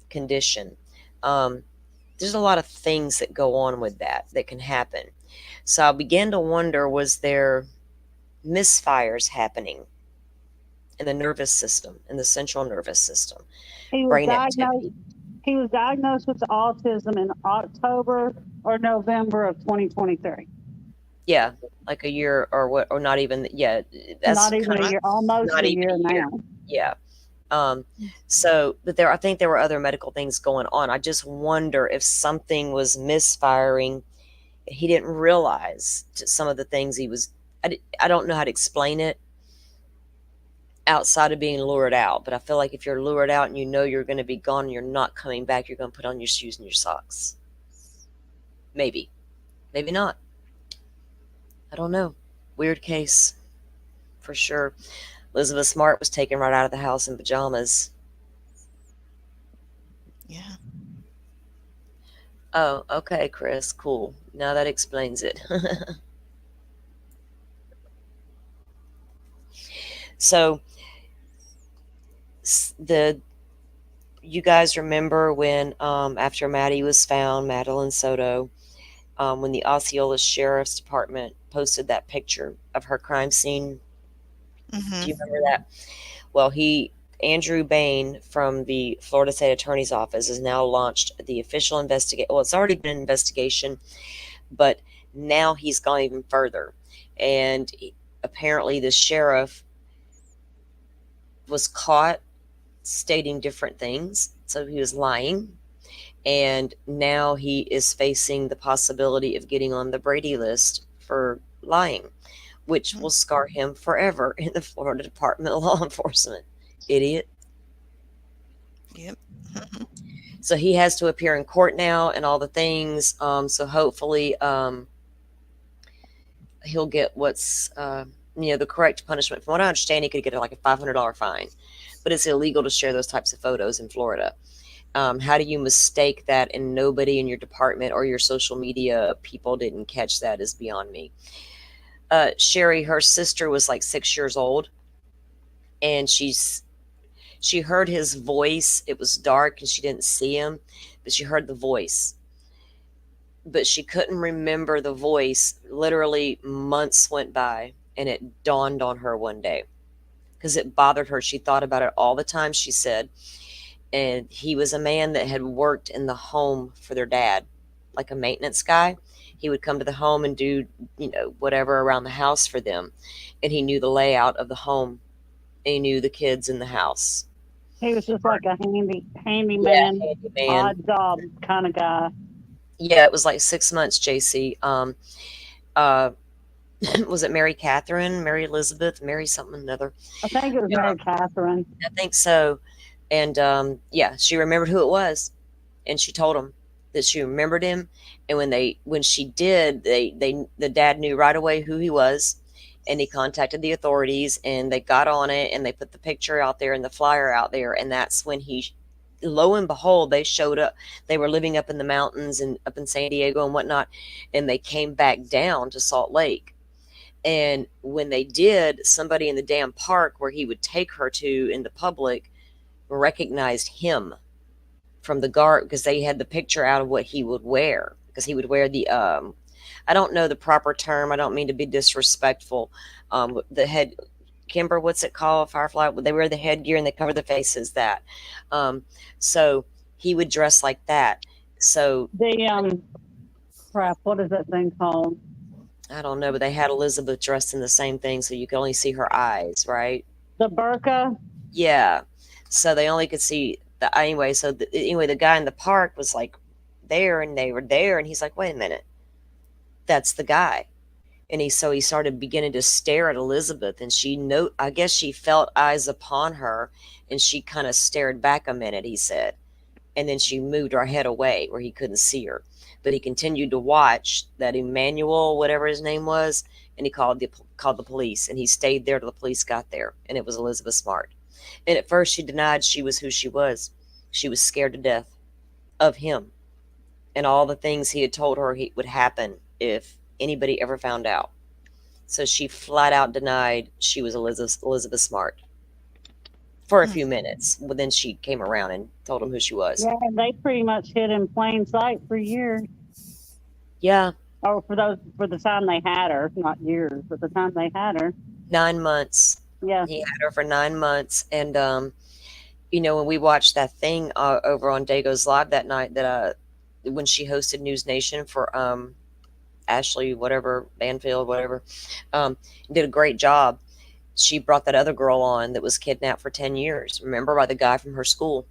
condition, there's a lot of things that go on with that can happen. So I began to wonder, was there misfires happening in the nervous system, in the central nervous system? He was Brain diagnosed. activity. He was diagnosed with autism in October or November of 2023. Yeah, like a year or not even. Yeah, that's Not even kinda- a year, almost not a even year a year. now. Yeah. But I think there were other medical things going on. I just wonder if something was misfiring. He didn't realize some of the things he was. I don't know how to explain it outside of being lured out. But I feel like if you're lured out and you know you're going to be gone and you're not coming back, you're going to put on your shoes and your socks. Maybe not. I don't know. Weird case, for sure. Elizabeth Smart was taken right out of the house in pajamas. Yeah. Oh, okay, Chris. Cool. Now that explains it. So, you guys remember when after Maddie was found, Madeline Soto, when the Osceola Sheriff's Department posted that picture of her crime scene? Mm-hmm. Do you remember that? Well, Andrew Bain from the Florida State Attorney's Office has now launched the official investigation. Well, it's already been an investigation, but now he's gone even further. And apparently the sheriff was caught stating different things. So he was lying. And now he is facing the possibility of getting on the Brady list for lying, which will scar him forever in the Florida Department of Law Enforcement. Idiot. Yep. So he has to appear in court now and all the things. So hopefully he'll get what's the correct punishment. From what I understand, he could get like a $500 fine, but it's illegal to share those types of photos in Florida. How do you mistake that and nobody in your department or your social media people didn't catch that is beyond me. Sherry, her sister was like 6 years old, and she heard his voice. It was dark and she didn't see him, but she heard the voice. But she couldn't remember the voice. Literally months went by, and it dawned on her one day because it bothered her. She thought about it all the time, she said. And he was a man that had worked in the home for their dad, like a maintenance guy. He would come to the home and do, whatever around the house for them. And he knew the layout of the home. And he knew the kids in the house. He was just like a handyman, handyman. odd job kind of guy. Yeah, it was like 6 months, JC. Was it Mary Catherine, Mary Elizabeth, Mary something another? I think it was Mary Catherine. I think so. And she remembered who it was, and she told him that she remembered him. And when she did, the dad knew right away who he was, and he contacted the authorities, and they got on it, and they put the picture out there and the flyer out there. And that's when lo and behold, they showed up. They were living up in the mountains and up in San Diego and whatnot, and they came back down to Salt Lake. And when they did, somebody in the damn park where he would take her to in the public recognized him from the guard, because they had the picture out of what he would wear, because he would wear the I don't know the proper term, I don't mean to be disrespectful, the head, Kimber, what's it called, Firefly, they wear the headgear and they cover the faces, that so he would dress like that. So The crap, what is that thing called? I don't know, but they had Elizabeth dressed in the same thing, so you could only see her eyes, right? The burqa. Yeah. So they only could see anyway. So the guy in the park was like there, and they were there, and he's like, wait a minute, that's the guy. And he started beginning to stare at Elizabeth, and I guess she felt eyes upon her, and she kind of stared back a minute, he said. And then she moved her head away where he couldn't see her. But he continued to watch that Emmanuel, whatever his name was, and he called the police, and he stayed there till the police got there, and it was Elizabeth Smart. And at first she denied she was who she was. She was scared to death of him and all the things he had told her would happen if anybody ever found out. So she flat out denied she was Elizabeth Smart for a few minutes. But then she came around and told him who she was. Yeah, and they pretty much hid in plain sight for years. Yeah. Or for the time they had her, not years, but the time they had her. 9 months. Yeah. He had her for 9 months. And, when we watched that thing over on Dago's Live that night, that when she hosted News Nation for Ashley, whatever, Banfield, whatever, did a great job. She brought that other girl on that was kidnapped for 10 years. Remember, by the guy from her school,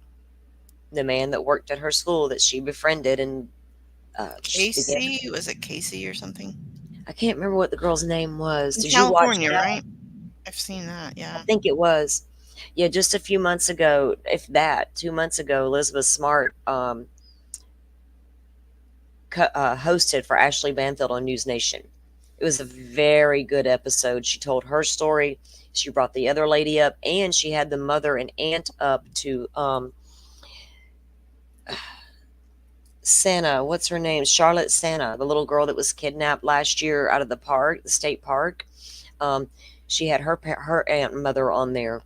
the man that worked at her school that she befriended. And Casey, was it Casey or something? I can't remember what the girl's name was. In Did California, you watch that? right? I've seen that. Yeah. I think it was. Yeah, just a few months ago, if that, 2 months ago, Elizabeth Smart hosted for Ashley Banfield on News Nation. It was a very good episode. She told her story. She brought the other lady up, and she had the mother and aunt up to Santa. What's her name? Charlotte Santa, the little girl that was kidnapped last year out of the park, the state park. She had her aunt and mother on there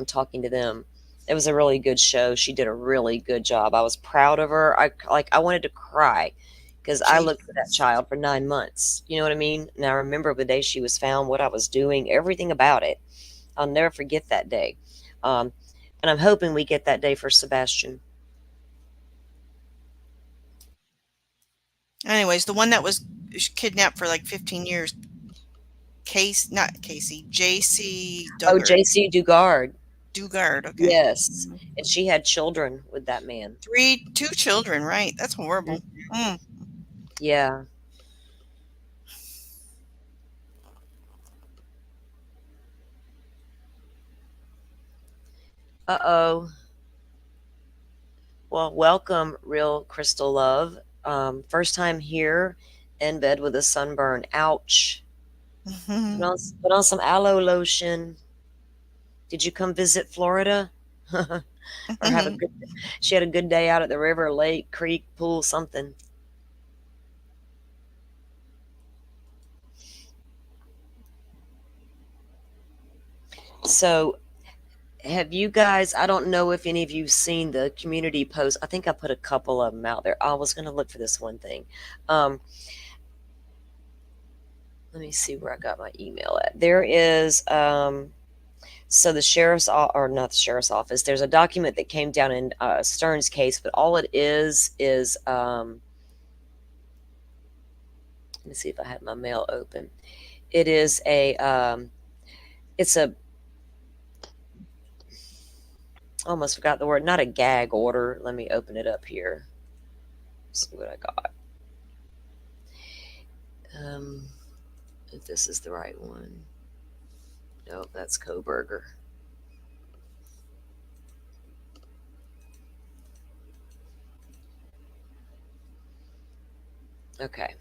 talking to them. It was a really good show. She did a really good job. I was proud of her. I wanted to cry because I looked for that child for 9 months. You know what I mean? And I remember the day she was found, what I was doing, everything about it. I'll never forget that day. And I'm hoping we get that day for Sebastian. Anyways, the one that was kidnapped for like 15 years, not Casey, JC Oh, Duggar. JC Dugard. Okay. Yes. And she had children with that man. 2 children, right? That's horrible. Mm. Yeah. Uh-oh. Well, welcome, Real Crystal Love. First time here in bed with a sunburn. Ouch. Put on some aloe lotion. Did you come visit Florida? Or have a good, she had a good day out at the river, lake, creek, pool, something. So have you guys, I don't know if any of you've seen the community post. I think I put a couple of them out there. I was going to look for this one thing. Let me see where I got my email at. There is, so the sheriff's, or not the sheriff's office, there's a document that came down in Stern's case, but all it is, let me see if I have my mail open. It is almost forgot the word, not a gag order. Let me open it up here. See what I got. If this is the right one. Nope, that's Koberger. Okay.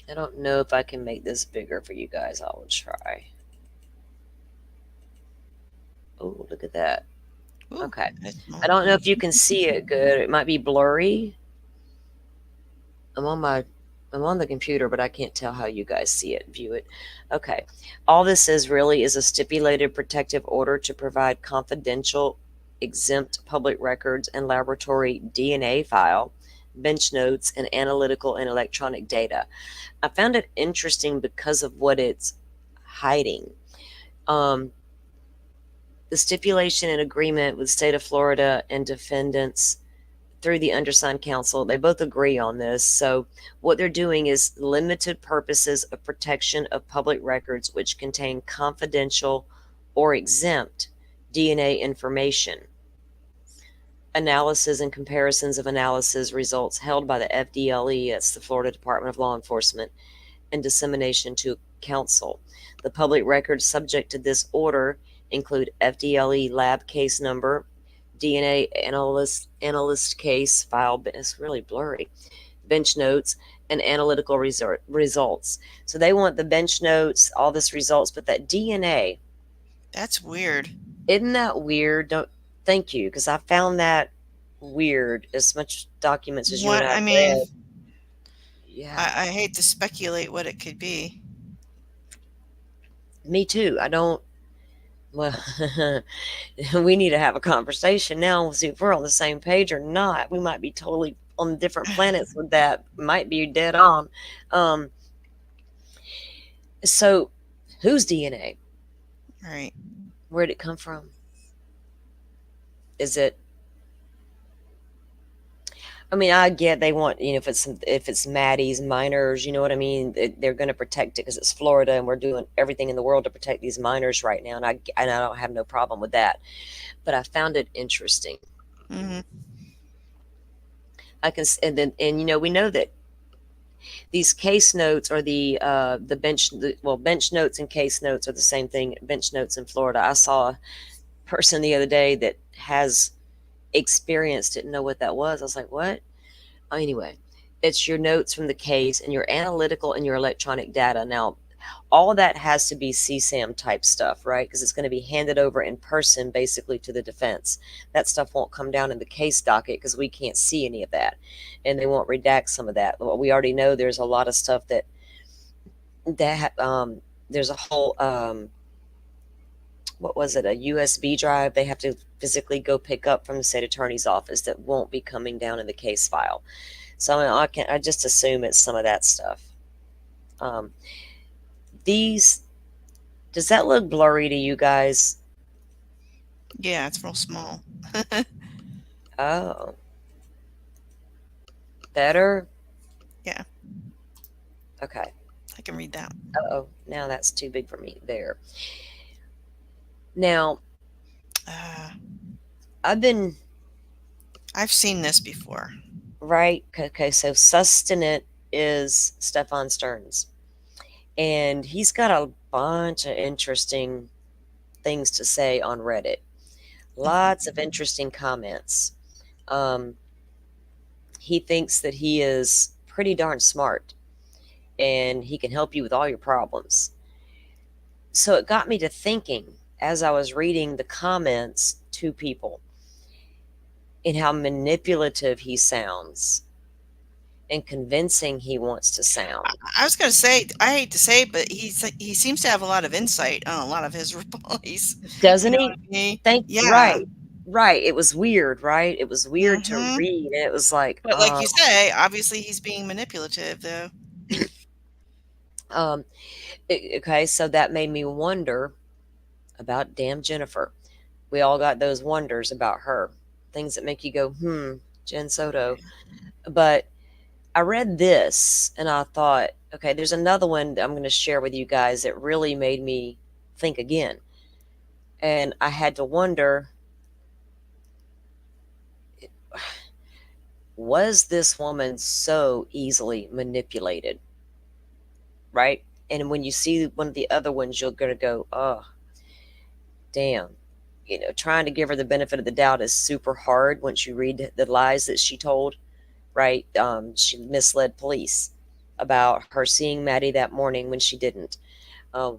I don't know if I can make this bigger for you guys. I will try. Oh, look at that. Ooh, okay. I don't know if you can see it good. It might be blurry. I'm on the computer, but I can't tell how you guys see it, view it. Okay. All this is really is a stipulated protective order to provide confidential, exempt public records and laboratory DNA file, bench notes, and analytical and electronic data. I found it interesting because of what it's hiding. The stipulation and agreement with state of Florida and defendants through the undersigned counsel, they both agree on this. So what they're doing is limited purposes of protection of public records which contain confidential or exempt DNA information, analysis and comparisons of analysis results held by the FDLE, that's the Florida Department of Law Enforcement, and dissemination to counsel. The public records subject to this order include FDLE lab case number, DNA analyst case file, it's really blurry, bench notes, and analytical results. So they want the bench notes, all this results, but that DNA. That's weird. Isn't that weird? Thank you, because I found that weird. As much documents as you and I read. Yeah. I hate to speculate what it could be. Me too. I don't. Well, we need to have a conversation now. We'll see if we're on the same page or not. We might be totally on different planets with that. Might be dead on. So, whose DNA? Right. Where'd it come from? Is it? I mean, I get they want, if it's Maddie's minors, you know what I mean? They're going to protect it because it's Florida and we're doing everything in the world to protect these minors right now. And I don't have no problem with that. But I found it interesting. Mm-hmm. We know that these case notes or the bench notes and case notes are the same thing. Bench notes in Florida. I saw a person the other day that has experience, didn't know what that was. I was like, what? Anyway, it's your notes from the case and your analytical and your electronic data. Now, all of that has to be CSAM type stuff, right? Because it's going to be handed over in person basically to the defense. That stuff won't come down in the case docket because we can't see any of that, and they won't redact some of that. Well, we already know there's a lot of stuff that there's a whole what was it, a USB drive they have to physically go pick up from the state attorney's office that won't be coming down in the case file. So I just assume it's some of that stuff. These, does that look blurry to you guys? Yeah, it's real small. Oh, better? Yeah, Okay. I can read that. Uh-oh, now that's too big for me. There. Now, I've seen this before. right. Okay, so Sustenant is Stefan Stearns, and he's got a bunch of interesting things to say on Reddit. Lots of interesting comments. He thinks that he is pretty darn smart and he can help you with all your problems. So it got me to thinking as I was reading the comments to people and how manipulative he sounds and convincing he wants to sound. I was going to say, I hate to say it, but he seems to have a lot of insight on a lot of his replies. Doesn't You know he? what I mean? Thank Yeah. Right. It was weird, right? It was weird to read. It was like, But like you say, obviously he's being manipulative, though. okay, so that made me wonder about damn Jennifer. We all got those wonders about her, things that make you go, Jen Soto. But I read this and I thought, okay, there's another one that I'm going to share with you guys that really made me think again. And I had to wonder, was this woman so easily manipulated? Right? And when you see one of the other ones, you're going to go, oh, damn. You know, trying to give her the benefit of the doubt is super hard once you read the lies that she told, right? She misled police about her seeing Maddie that morning when she didn't.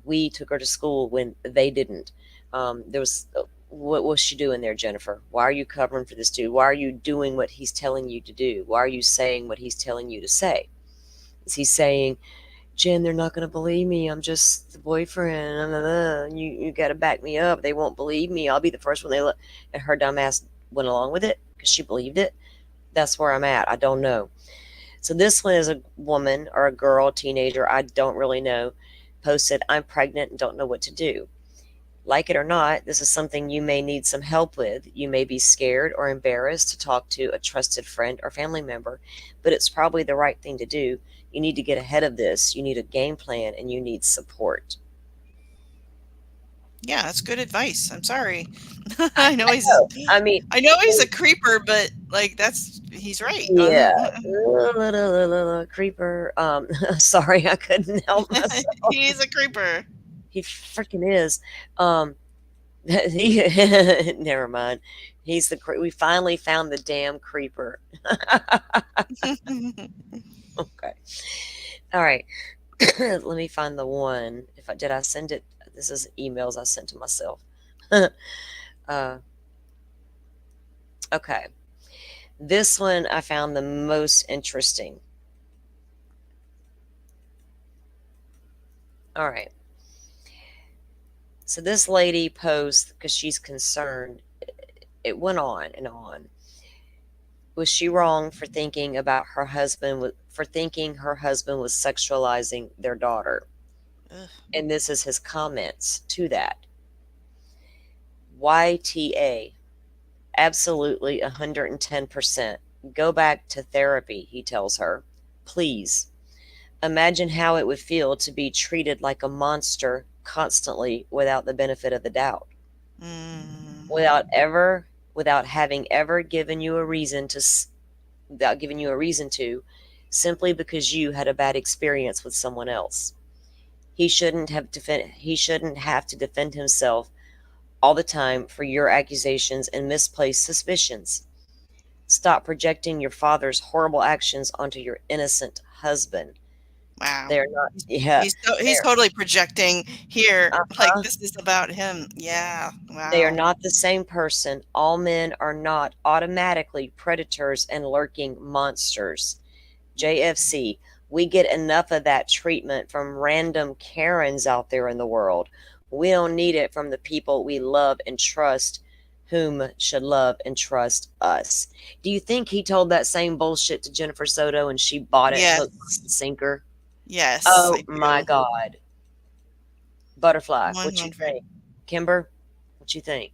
We took her to school when they didn't. There was, what was she doing there, Jennifer? Why are you covering for this dude? Why are you doing what he's telling you to do? Why are you saying what he's telling you to say? Is he saying, Jen, they're not going to believe me. I'm just the boyfriend. You got to back me up. They won't believe me. I'll be the first one they look. And her dumbass went along with it because she believed it. That's where I'm at. I don't know. So this one is a woman or a girl, teenager, I don't really know, posted, I'm pregnant and don't know what to do. Like it or not, this is something you may need some help with. You may be scared or embarrassed to talk to a trusted friend or family member, but it's probably the right thing to do. You need to get ahead of this. You need a game plan and you need support. Yeah, that's good advice. I'm sorry. I know he's a creeper, but like he's right. Yeah. Creeper. Sorry, I couldn't help myself. He's a creeper. He freaking is. Never mind. He's we finally found the damn creeper. Okay. All right. Let me find the one. Did I send it? This is emails I sent to myself. Okay. This one I found the most interesting. All right. So this lady posts because she's concerned. It went on and on. Was she wrong for thinking about her husband, for thinking her husband was sexualizing their daughter? Ugh. And this is his comments to that. YTA, absolutely 110%. Go back to therapy, he tells her. Please. Imagine how it would feel to be treated like a monster constantly without the benefit of the doubt. Without having ever given you a reason to, simply because you had a bad experience with someone else. He shouldn't have to defend himself all the time for your accusations and misplaced suspicions. Stop projecting your father's horrible actions onto your innocent husband. Wow. They're not. Yeah. He's totally projecting here. Like this is about him. Yeah. Wow. They are not the same person. All men are not automatically predators and lurking monsters. JFC, we get enough of that treatment from random Karens out there in the world. We don't need it from the people we love and trust, whom should love and trust us. Do you think he told that same bullshit to Jennifer Soto and she bought it hook, line, and Yes. sinker? Yes, Oh I my do. God. Butterfly, what you 100. think? Kimber, what you think?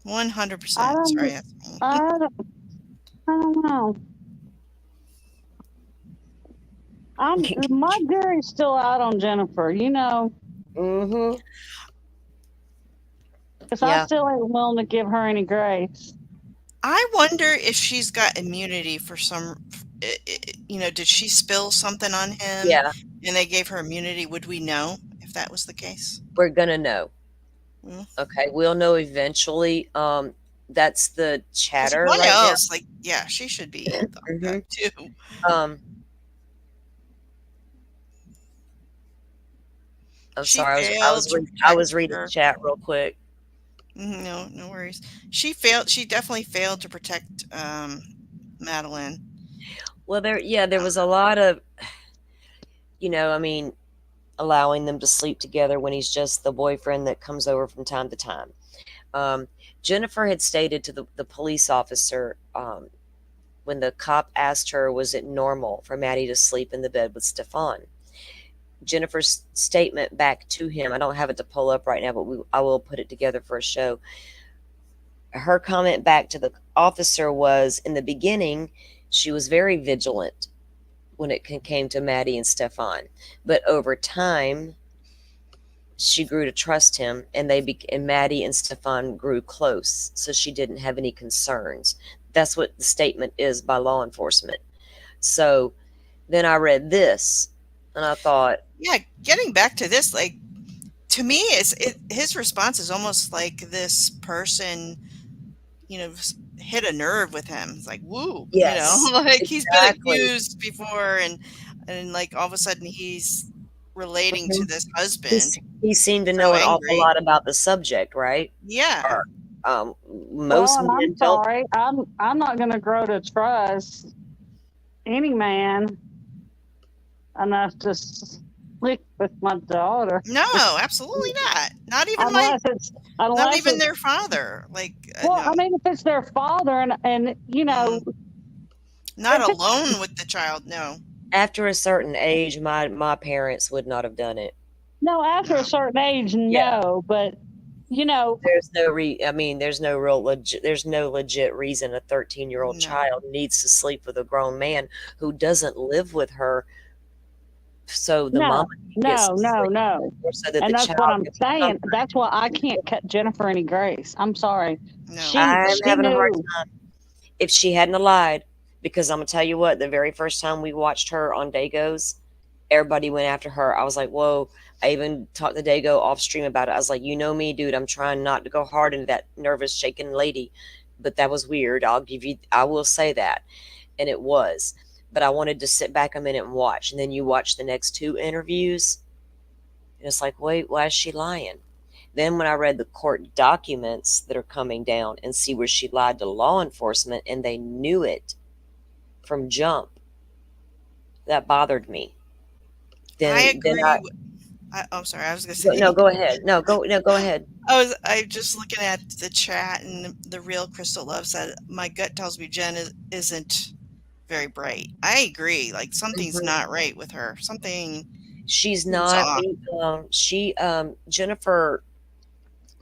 100%. I don't, Sorry. That's me. I don't, I don't know. My jury's still out on Jennifer, you know, Mm-hmm. because I Yeah. still ain't willing to give her any grace. I wonder if she's got immunity for some, did she spill something on him Yeah. and they gave her immunity? Would we know if that was the case? We're gonna know. Mm. Okay, we'll know eventually. That's the 'Cause chatter one right now. else, like, yeah, she should be locked up too. I'm She sorry. failed to I was protect reading her. the chat real quick. No, no worries. She definitely failed to protect Madeline. Well, there was a lot of, I mean, allowing them to sleep together when he's just the boyfriend that comes over from time to time. Jennifer had stated to the police officer when the cop asked her, was it normal for Maddie to sleep in the bed with Stefan? Jennifer's statement back to him, I don't have it to pull up right now, but I will put it together for a show. Her comment back to the officer was, in the beginning, she was very vigilant when it came to Maddie and Stefan. But over time, she grew to trust him, and Maddie and Stefan grew close, so she didn't have any concerns. That's what the statement is by law enforcement. So then I read this, and I thought, yeah, getting back to this, like, to me, his response is almost like this person, hit a nerve with him. It's like, woo, yes, like he's been exactly. accused before, and like all of a sudden he's relating to this husband. He seemed to So know an awful angry. lot about the subject, right? Yeah. Or, most Well, and men I'm don't. sorry, I'm not going to grow to trust any man enough to sleep with my daughter. No, absolutely not. Not even Unless even it's, their father. Like, well, no. I mean, if it's their father and Not if it's- alone with the child. No. After a certain age, my parents would not have done it. no, after a certain age, Yeah. no, but There's no legit reason a 13-year-old No. child needs to sleep with a grown man who doesn't live with her. So the mama gets to sleep no. with her so that And the that's what child I'm gets saying. comfort. That's why I can't cut Jennifer any grace. I'm sorry. No. I'm She having a hard knew. time. If she hadn't lied, because I'm gonna tell you what, the very first time we watched her on Dagos, everybody went after her. I was like, whoa. I even talked to Dago off stream about it. I was like, you know me, dude. I'm trying not to go hard into that nervous, shaking lady, but that was weird. I will say that, and it was. But I wanted to sit back a minute and watch. And then you watch the next two interviews, and it's like, wait, why is she lying? Then when I read the court documents that are coming down and see where she lied to law enforcement and they knew it from jump, that bothered me. Then, I agree. Then I'm sorry. I was going to say. no, go ahead. No, go ahead. I'm just looking at the chat, and the real Crystal Love said, "My gut tells me Jen isn't very bright." I agree. Like something's not right with her. Something. She's seems not. off. Jennifer.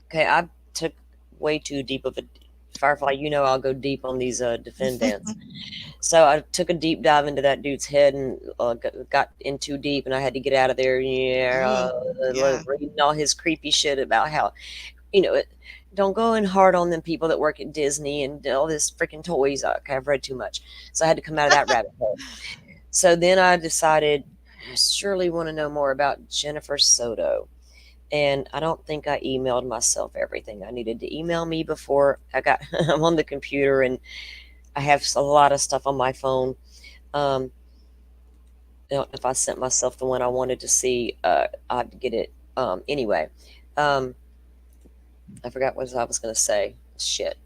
Okay, I took way too deep of a Firefly. I'll go deep on these defendants. So I took a deep dive into that dude's head and got in too deep, and I had to get out of there. Yeah. Reading all his creepy shit about how, don't go in hard on them people that work at Disney and all this freaking toys. Okay, I've read too much, so I had to come out of that rabbit hole. So then I decided I surely want to know more about Jennifer Soto. And I don't think I emailed myself everything I needed to email me before I'm on the computer, and I have a lot of stuff on my phone. I don't know if I sent myself the one I wanted to see. I have to get it. Anyway, I forgot what I was going to say. Shit.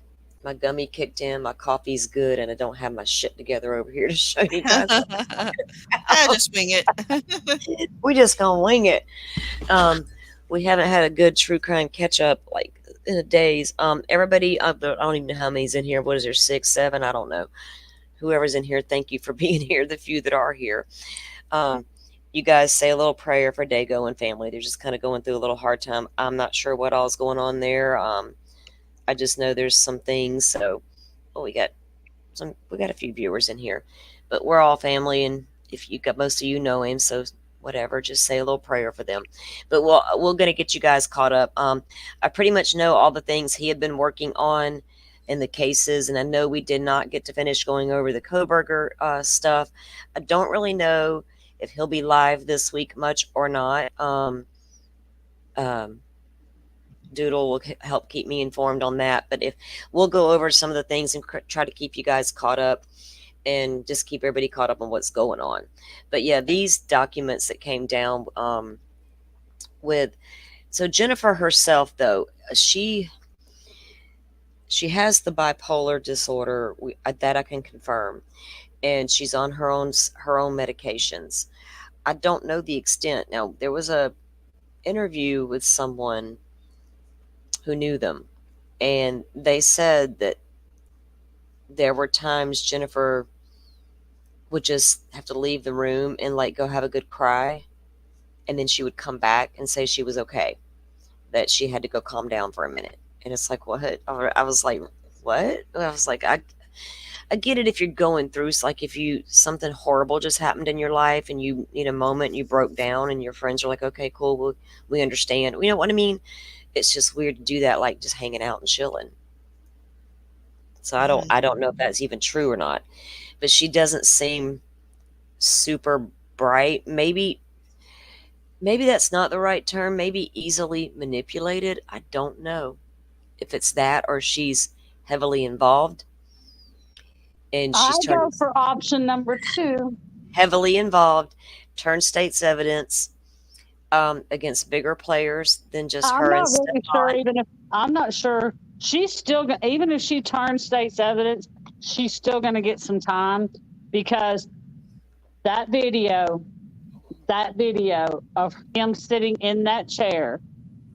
My gummy kicked in, my coffee's good, and I don't have my shit together over here to show you guys. Just wing it. We just gonna wing it. we haven't had a good true crime catch up like in a days. Everybody, I don't even know how many's in here. What is there, 6, 7? I don't know. Whoever's in here, thank you for being here. The few that are here. You guys say a little prayer for Dago and family. They're just kind of going through a little hard time. I'm not sure what all's going on there. I just know there's some things. So, we got a few viewers in here, but we're all family. And if you got, most of you know him, so whatever, just say a little prayer for them. But we're going to get you guys caught up. I pretty much know all the things he had been working on in the cases, and I know we did not get to finish going over the Koberger stuff. I don't really know if he'll be live this week much or not. Doodle will help keep me informed on that, but if we'll go over some of the things and try to keep you guys caught up and just keep everybody caught up on what's going on. But yeah, these documents that came down so Jennifer herself, though, she has the bipolar disorder, that I can confirm, and she's on her own medications. I don't know the extent. Now, there was a interview with someone who knew them, and they said that there were times Jennifer would just have to leave the room and like go have a good cry, and then she would come back and say she was okay, that she had to go calm down for a minute. And it's like, what? I was like, what? I was like, I get it if you're going through, it's like if something horrible just happened in your life and you need a moment and you broke down and your friends are like, okay, cool, we understand. You know what I mean? It's just weird to do that, like just hanging out and chilling. So I don't know if that's even true or not, but she doesn't seem super bright. Maybe that's not the right term. Maybe easily manipulated. I don't know if it's that or she's heavily involved. And she's I go for option number 2. Heavily involved, turn state's evidence against bigger players than just her. I'm not really sure. I'm not sure she's still even if she turns state's evidence, she's still going to get some time, because that video of him sitting in that chair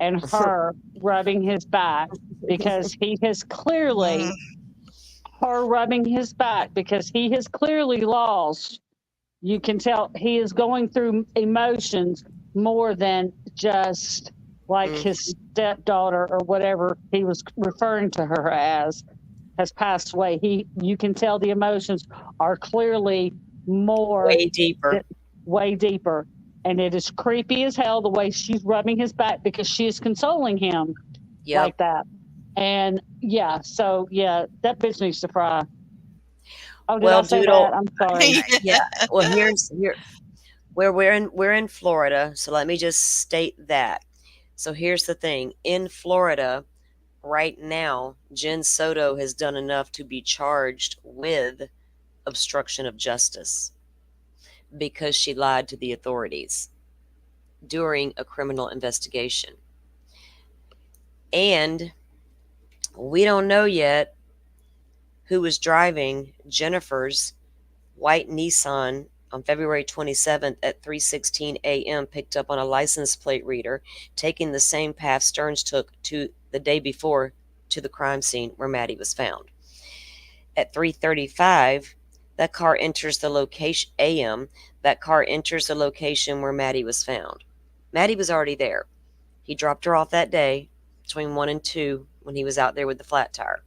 and her rubbing his back, because he has clearly her rubbing his back because he has clearly lost. You can tell he is going through emotions more than just like his stepdaughter or whatever he was referring to her as has passed away. You can tell the emotions are clearly way deeper. And it is creepy as hell the way she's rubbing his back because she is consoling him like that. And that bitch needs to fry. Oh, did I say Doodle, that? I'm sorry. Yeah. Well, we're in Florida, so let me just state that. So here's the thing. In Florida, right now, Jen Soto has done enough to be charged with obstruction of justice because she lied to the authorities during a criminal investigation. And we don't know yet who was driving Jennifer's white Nissan on February 27th at 3:16 a.m., picked up on a license plate reader, taking the same path Stearns took to the day before to the crime scene where Maddie was found. At 3:35, that car enters the location where Maddie was found. Maddie was already there. He dropped her off that day between 1 and 2 when he was out there with the flat tire.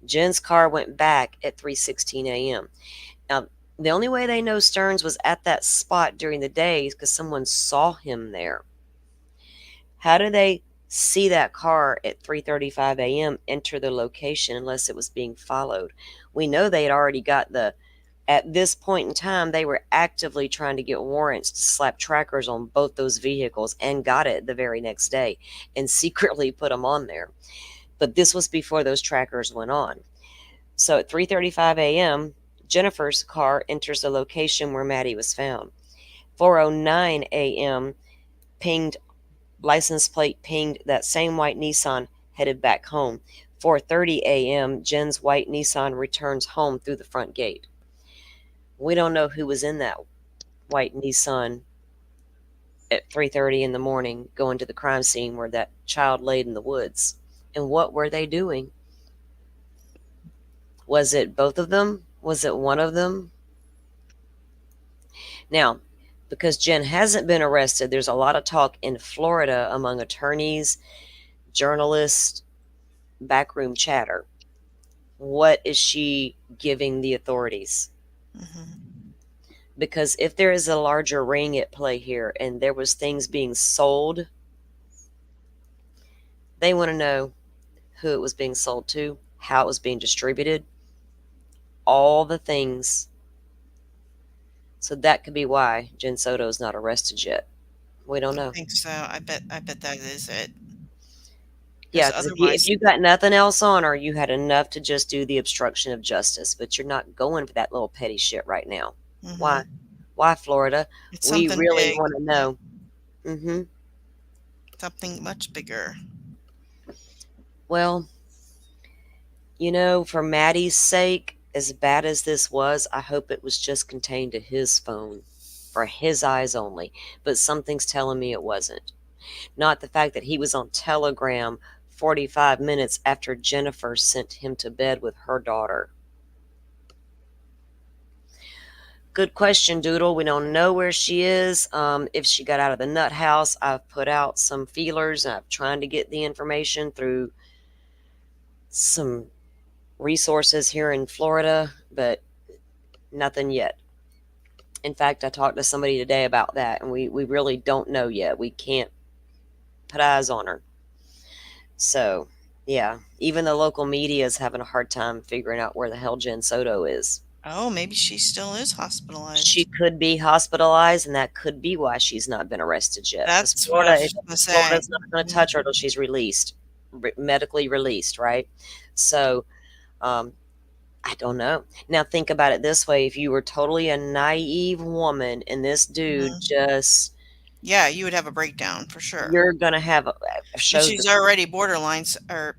Jen's car went back at 3:16 a.m. Now, the only way they know Stearns was at that spot during the day is because someone saw him there. How do they see that car at 3:35 a.m. enter the location unless it was being followed? We know they had already got at this point in time, they were actively trying to get warrants to slap trackers on both those vehicles and got it the very next day and secretly put them on there. But this was before those trackers went on. So at 3:35 a.m., Jennifer's car enters the location where Maddie was found. 4:09 a.m., license plate pinged that same white Nissan headed back home. 4:30 a.m., Jen's white Nissan returns home through the front gate. We don't know who was in that white Nissan at 3:30 in the morning going to the crime scene where that child laid in the woods. And what were they doing? Was it both of them? Was it one of them? Now, because Jen hasn't been arrested, there's a lot of talk in Florida among attorneys, journalists, backroom chatter. What is she giving the authorities? Because if there is a larger ring at play here and there was things being sold, they want to know who it was being sold to, how it was being distributed, all the things. So that could be why Jen Soto is not arrested yet. We don't know. I think so. I bet that is it. Yeah, 'Cause because otherwise, if you got nothing else on her, you had enough to just do the obstruction of justice, but you're not going for that little petty shit right now. Why? Why, Florida? It's We something really big. want to know. Mm-hmm. Something much bigger. Well, for Maddie's sake, as bad as this was, I hope it was just contained to his phone, for his eyes only. But something's telling me it wasn't. Not the fact that he was on Telegram 45 minutes after Jennifer sent him to bed with her daughter. Good question, Doodle. We don't know where she is. If she got out of the nut house, I've put out some feelers. I'm trying to get the information through some resources here in Florida, but nothing yet. In fact, I talked to somebody today about that, and we really don't know yet. We can't put eyes on her. So, yeah, even the local media is having a hard time figuring out where the hell Jen Soto is. Oh, maybe she still is hospitalized. She could be hospitalized, and that could be why she's not been arrested yet. 'Cause That's what I was going to say. Florida's not going to touch her till she's released, medically released, right? So, I don't know. Now think about it this way: if you were totally a naive woman, and this dude just, Yeah, you would have a breakdown for sure. you're gonna have a And show. she's already borderline or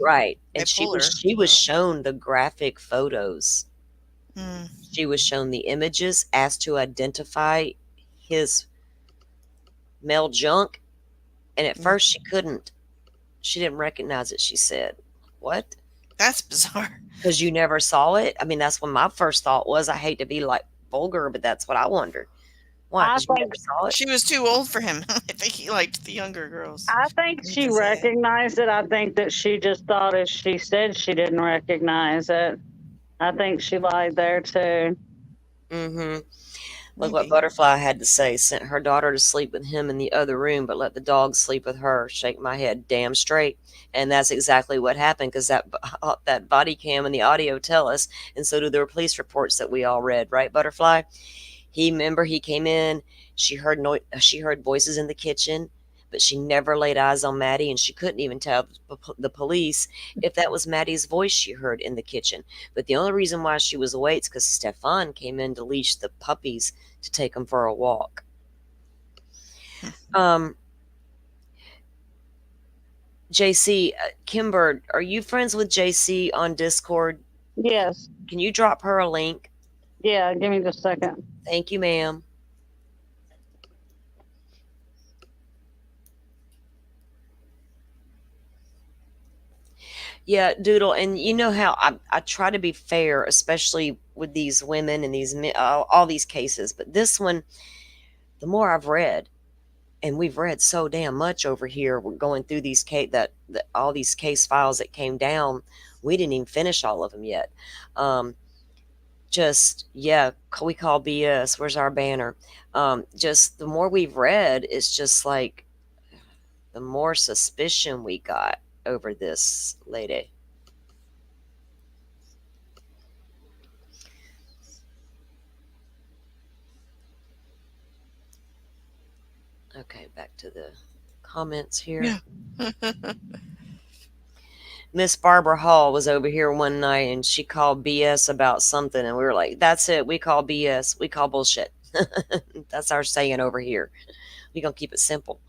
Right, and she bipolar, was so. shown the graphic photos. Hmm. She was shown the images, asked to identify his male junk, and at first she couldn't. She didn't recognize it. She said, "What? That's bizarre. Because you never saw it?" I mean, that's what my first thought was. I hate to be like vulgar, but that's what I wondered. Why? Because you never saw it? She was too old for him. I think he liked the younger girls. I think she to say it. recognized it. I think that she just thought, as she said, she didn't recognize it. I think she lied there too. Mm-hmm. Look what Butterfly had to say. Sent her daughter to sleep with him in the other room, but let the dog sleep with her. Shake my head damn straight. And that's exactly what happened, because that body cam and the audio tell us, and so do the police reports that we all read, right, Butterfly? He came in, she heard voices in the kitchen, but she never laid eyes on Maddie, and she couldn't even tell the police if that was Maddie's voice she heard in the kitchen. But the only reason why she was awake is because Stefan came in to leash the puppies to take them for a walk. JC, Kimber, are you friends with JC on Discord? Yes. Can you drop her a link? Yeah, give me just a second. Thank you, ma'am. Yeah, Doodle, and you know how I try to be fair, especially with these women and these all these cases, but this one, the more I've read, and we've read so damn much over here, we're going through these all these case files that came down. We didn't even finish all of them yet. We call BS. Where's our banner? Just the more we've read, it's just like the more suspicion we got over this lady. Okay, back to the comments here. Yeah. Miss Barbara Hall was over here one night, and she called BS about something, and we were like, that's it. We call BS. We call bullshit. That's our saying over here. We're going to keep it simple.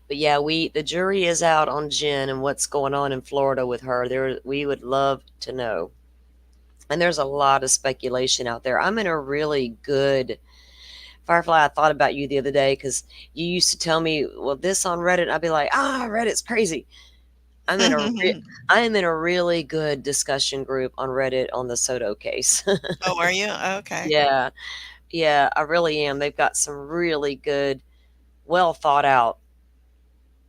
But yeah, the jury is out on Jen and what's going on in Florida with her. We would love to know. And there's a lot of speculation out there. I'm in a really good Firefly. I thought about you the other day because you used to tell me, well, this on Reddit. And I'd be like, Reddit's crazy. I'm in I am in a really good discussion group on Reddit on the Soto case. Oh, are you? Okay. Yeah. Yeah, I really am. They've got some really good, well thought out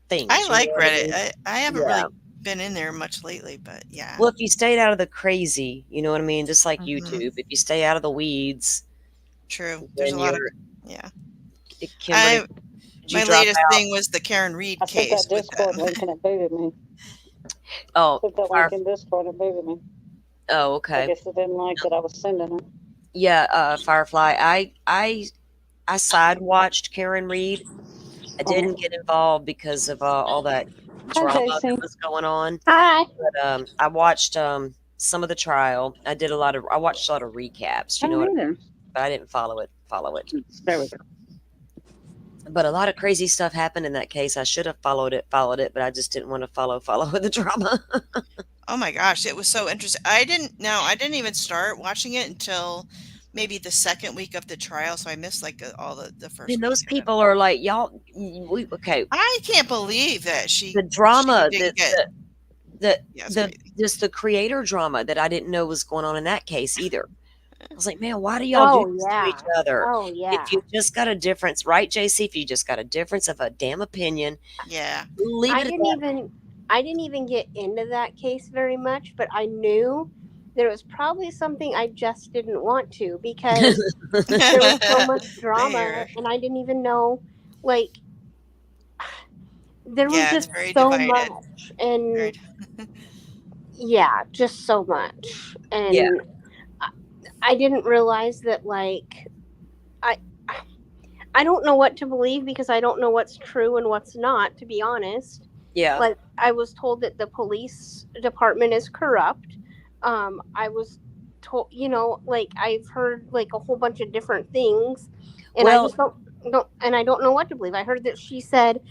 things. I you know like what I Reddit. mean? I haven't Yeah. really been in there much lately, but yeah. Well, if you stayed out of the crazy, you know what I mean? Just like Mhm. YouTube, if you stay out of the weeds, True. There's a then lot of you're yeah. Kimberly. Did you My drop latest out? thing was the Karen Reed I sent case that with Discord them. link and it booted me. Oh, Put that link in Discord and it booted me. oh, I okay. guess it didn't like that I was sending it. Yeah, Firefly. I side watched Karen Reed. I didn't get involved because of all that drama JC. that was going on. Hi. But I watched some of the trial. I watched a lot of recaps, you know what I mean? But I didn't follow it. There we go. But a lot of crazy stuff happened in that case. I should have followed it, but I just didn't want to follow the drama. Oh my gosh, it was so interesting. I didn't even start watching it until maybe the second week of the trial, so I missed like all the first And those week of it. people are like, y'all, okay. I can't believe that The drama, she didn't get yeah, it's crazy. just the creator drama that I didn't know was going on in that case either. I was like, man, why do y'all do this to each other? Oh yeah. If you just got a difference, right, JC? If you just got a difference of a damn opinion, Yeah. leave I it at didn't that. I didn't even get into that case very much, but I knew there was probably something I just didn't want to because there was so much drama There. and I didn't even know like there was Yeah, it's just very so divided. much and Very- yeah, just so much. And Yeah. I didn't realize that like I don't know what to believe because I don't know what's true and what's not, to be honest. Yeah. Like I was told that the police department is corrupt. I was told, like I've heard like a whole bunch of different things, and I Well- just don't, and I don't know what to believe. I heard that she said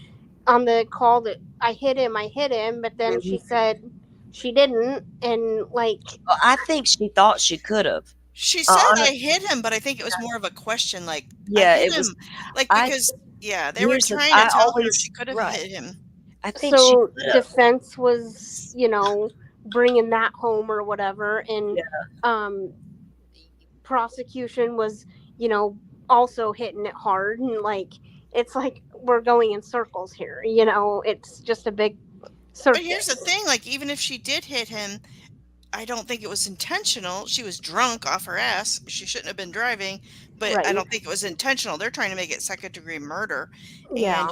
on the call that I hit him, but then she said she didn't, and like Well, I think she thought she could have. She said on a- I hit him, but I think it was more of a question like Yeah, I hit it was. him. Like I- because they were here's the- trying I to tell her always- she could have right. hit him. I think so she could have. defense was bringing that home or whatever, and prosecution was also hitting it hard, and like it's like we're going in circles here. It's just a big circle. But here's the thing, like even if she did hit him, I don't think it was intentional. She was drunk off her ass. She shouldn't have been driving, but I Right. don't think it was intentional. They're trying to make it second degree murder. Yeah.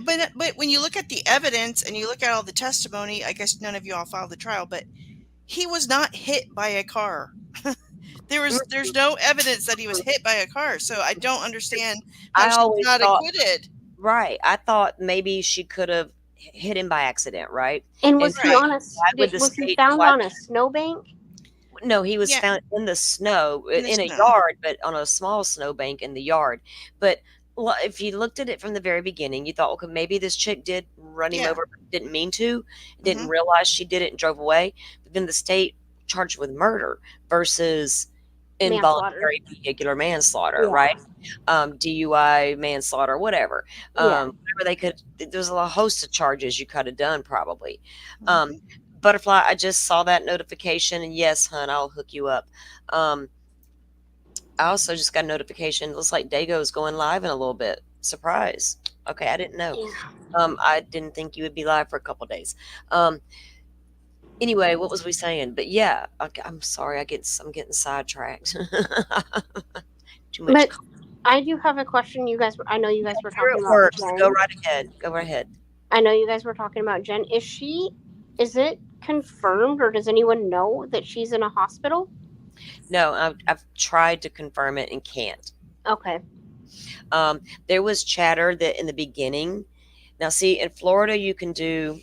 But when you look at the evidence and you look at all the testimony, I guess none of you all followed the trial, but he was not hit by a car. There's no evidence that he was hit by a car. So I don't understand I how she's always not thought- acquitted. Right. I thought maybe she could have hit him by accident, right? And was And he right. on a why would the was he state- found why- on a snowbank? No, he was Yeah. found in the snow, In the in a snow. yard, but on a small snowbank in the yard. But if you looked at it from the very beginning, you thought, okay, maybe this chick did run him Yeah. over, but didn't mean to, didn't Mhm. realize she did it and drove away. But then the state charged with murder versus involuntary vehicular manslaughter, Yeah. right? DUI, manslaughter, whatever. Yeah. Whatever they could. There's a host of charges you could have done probably. Mhm. Butterfly, I just saw that notification, and yes, hun, I'll hook you up. I also just got a notification. It looks like Dago is going live in a little bit. Surprise. Okay, I didn't know. I didn't think you would be live for a couple days. Anyway, what was we saying? But yeah, okay, I'm sorry. I'm getting sidetracked. Too much. But I do have a question. I know you guys were Here talking it about works. Jen. Go right ahead. Go right ahead. I know you guys were talking about Jen. Is it confirmed, or does anyone know that she's in a hospital? No, I've tried to confirm it and can't. Okay. There was chatter that in the beginning. Now, see, in Florida, you can do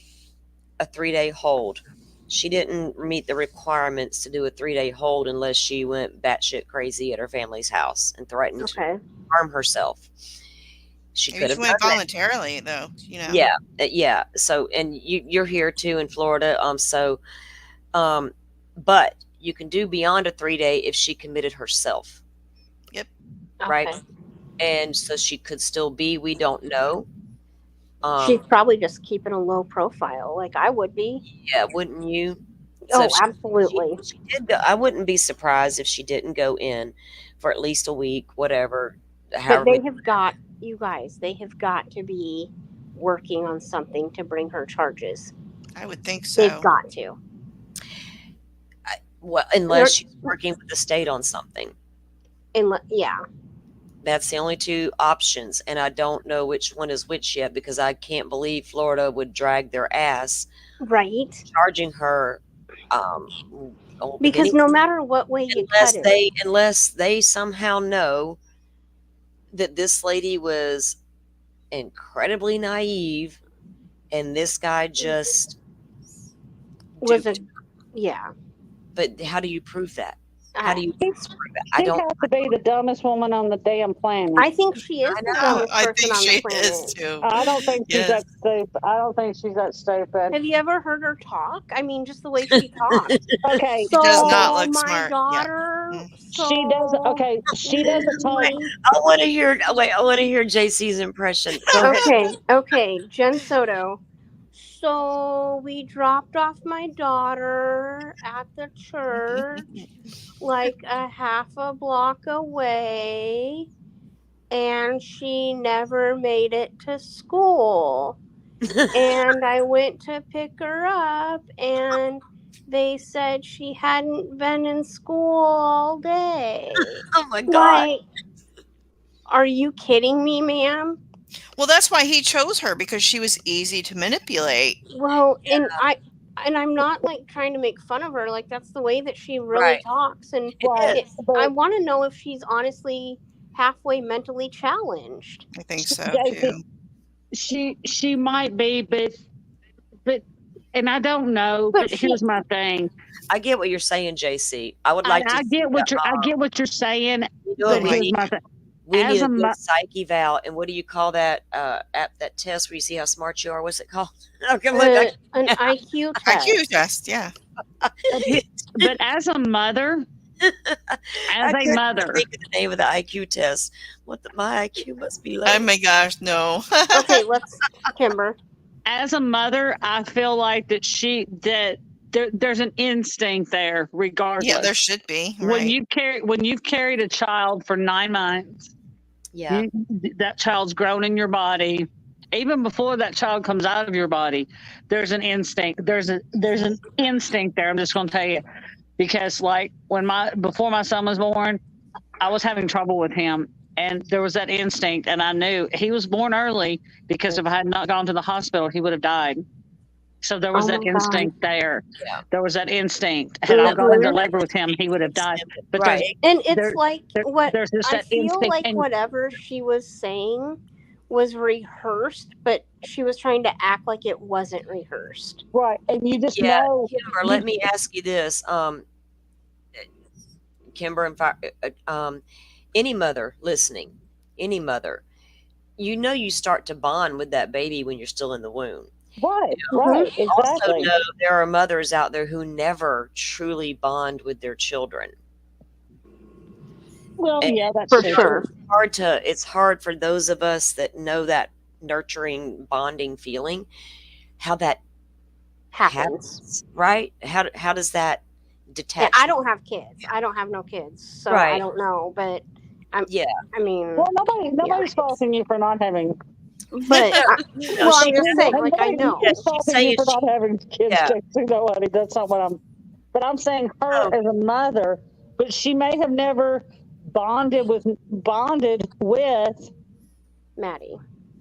a 3-day hold. She didn't meet the requirements to do a 3-day hold unless she went batshit crazy at her family's house and threatened to Okay. harm herself. She Maybe could she have went done that. voluntarily though, Yeah, So, and you're here too in Florida. But you can do beyond a 3-day if she committed herself, right? Okay. And so she could still be, we don't know. She's probably just keeping a low profile, like I would be. Yeah, wouldn't you? So Oh, if she- absolutely. she did go, I wouldn't be surprised if she didn't go in for at least a week, whatever. But However, they have got, you guys, they have got to be working on something to bring her charges. I would think so. They've got to. well, unless she's working with the state on something. Yeah. That's the only two options, and I don't know which one is which yet because I can't believe Florida would drag their ass Right. charging her. Because no matter what way you cut it. Unless they somehow know that this lady was incredibly naive, and this guy just Was duped a, her. yeah. But how do you prove that? How do you prove it? I She don't. has to be the dumbest woman on the damn planet. I think she is the Oh, dumbest I person think on she the planet. is too. I don't think she's Yes. that stupid. I don't think she's that stupid. Have you ever heard her talk? I mean, just the way she talks. Okay, So does not look my smart, yeah. daughter. she doesn't. Okay, she doesn't talk. I want to hear. Oh, wait, I want to hear JC's impression. Go ahead. Okay, Jen Soto. So we dropped off my daughter at the church, like a half a block away, and she never made it to school. And I went to pick her up, and they said she hadn't been in school all day. Oh my God. Like, are you kidding me, ma'am? Well, that's why he chose her, because she was easy to manipulate. Well, and I'm not like trying to make fun of her. Like, that's the way that she really Right. talks, and It is. I want to know if she's honestly halfway mentally challenged. I think so Daisy, too. She might be, but and I don't know. But But she- here's my thing. I get what you're saying, JC. I would like to. I get what you're saying. You know what But we here's need? my thing. We as need a a mo- good psych eval. And what do you call that? That test where you see how smart you are. What's it called? Okay, look, An IQ test. IQ test, yeah. But as a mother, I as a couldn't mother, think of the name of the IQ test. My IQ must be low. Oh my gosh, no. Okay, let's Kimber. as a mother, I feel like there's an instinct there, regardless. Yeah, there should be. When Right. you've carried a child for 9 months, Yeah. that child's grown in your body. Even before that child comes out of your body, there's an instinct. There's an instinct there. I'm just going to tell you, because like before my son was born, I was having trouble with him, and there was that instinct, and I knew he was born early because if I had not gone to the hospital, he would have died. So there was Oh that my God. instinct there. Yeah. There was that instinct. Had I gone into labor with him, he would have died. But Right. And it's There- like what there's just I that feel instinct. like and- whatever she was saying was rehearsed, but she was trying to act like it wasn't rehearsed. Right, and you just Yeah, know. Kimber, let me ask you this. Kimber and any mother listening, any mother, you start to bond with that baby when you're still in the womb. Right, right, Also exactly. know there are mothers out there who never truly bond with their children. Well, And- yeah, that's For true. sure. It's hard for those of us that know that nurturing bonding feeling, how that Happens. happens, right? How does that detach? Yeah, I don't have kids. I don't have no kids, so I Right. don't know. But Yeah. I mean, Well, nobody's faulting you for not having. but well, she I'm just saying, And like I nobody's know. Yeah, she's faulting you for saying not having kids. Yeah. Jason, no, honey, that's not what I'm. But I'm saying her Oh. as a mother, but she may have never bonded with Maddie.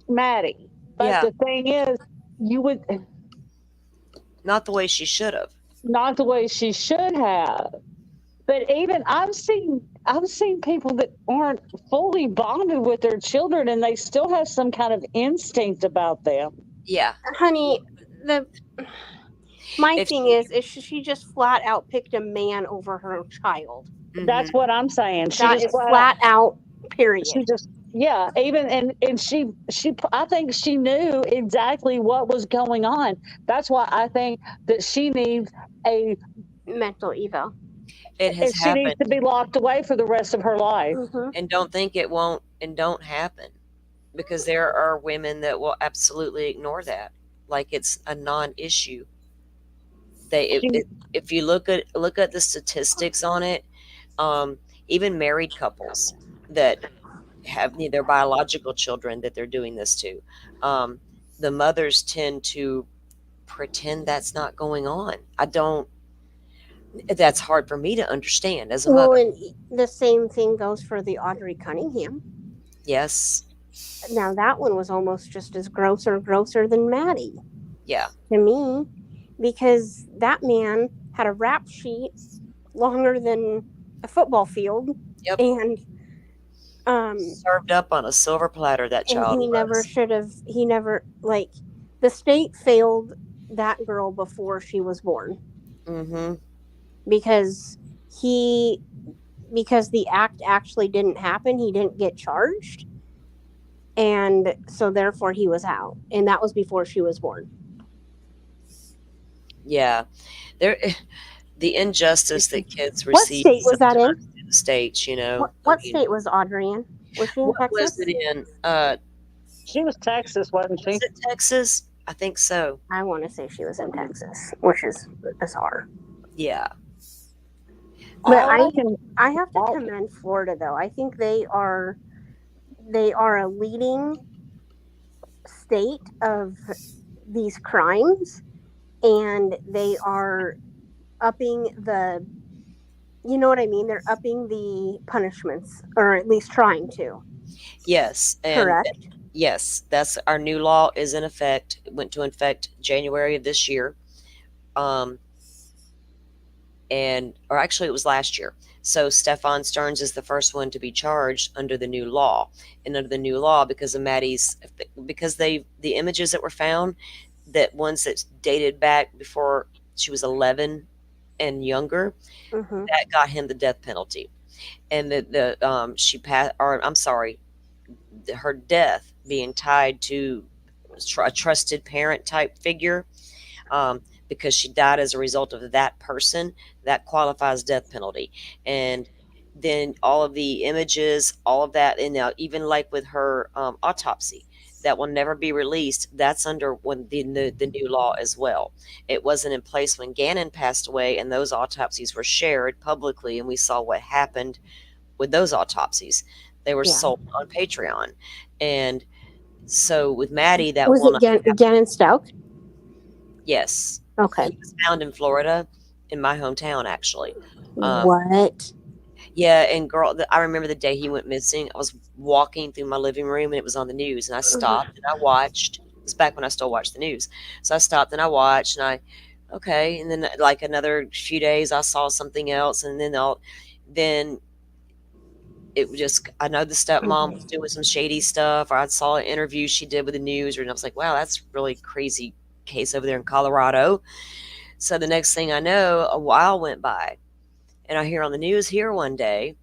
Maddie. But Yeah. the thing is, you would Not the way she should have. not the way she should have. But even I've seen people that aren't fully bonded with their children, and they still have some kind of instinct about them. Yeah. Honey, my If thing is she just flat out picked a man over her child. That's what I'm saying. She That just is flat out. Period. She just even and she I think she knew exactly what was going on. That's why I think that she needs a Mental eval. It has And she needs happened, to be locked away for the rest of her life. Mhm. and don't think it won't and don't happen, because there are women that will absolutely ignore that like it's a non-issue. She- If you look at the statistics on it, even married couples that have their biological children that they're doing this to, the mothers tend to pretend that's not going on. I don't. That's hard for me to understand as a Well, mother. and the same thing goes for the Audrey Cunningham. Yes. Now that one was almost just as grosser than Maddie Yeah. to me, because that man had a rap sheet longer than a football field. Yep. And Served up on a silver platter, that and child he never was. should have. He never, like, the state failed that girl before she was born Mm-hmm. because the act actually didn't happen. He didn't get charged, and so therefore he was out, and that was before she was born. Yeah. There, the injustice that kids What receive state was that in? sometimes in the states, What I mean, state was Audrey in? Was she in what Texas? was it in? She was Texas, wasn't she? Was it Texas? I think so. I want to say she was in Texas, which is bizarre. Yeah. But All I can- I have to commend Florida, though. I think they are a leading state of these crimes, and they are upping the, you know what I mean? They're upping the punishments, or at least trying to. Yes. And Correct? yes, that's our new law is in effect. It went to effect January of this year. Or actually it was last year. So Stefan Stearns is the first one to be charged under the new law. And under the new law, because of the images that were found, that ones that dated back before she was 11 and younger, Mm-hmm. that got him the death penalty. And her death being tied to a trusted parent type figure, because she died as a result of that person, that qualifies death penalty. And then all of the images, all of that, and now even like with her autopsy, that will never be released. That's under the new law as well. It wasn't in place when Gannon passed away, and those autopsies were shared publicly, and we saw what happened with those autopsies. They were Yeah. sold on Patreon. And so with Maddie, that Was will it not happen. Gannon Stout? Yes. Okay. He was found in Florida, in my hometown, actually. What? Yeah, and girl, I remember the day he went missing. I was walking through my living room, and it was on the news, and I stopped and I watched. It was back when I still watched the news. So I stopped and I watched, and okay. And then like another few days, I saw something else, and then it just, I know the stepmom was doing some shady stuff, or I saw an interview she did with the news, and I was like, wow, that's really crazy case over there in Colorado. So the next thing I know, a while went by, and I hear on the news here one day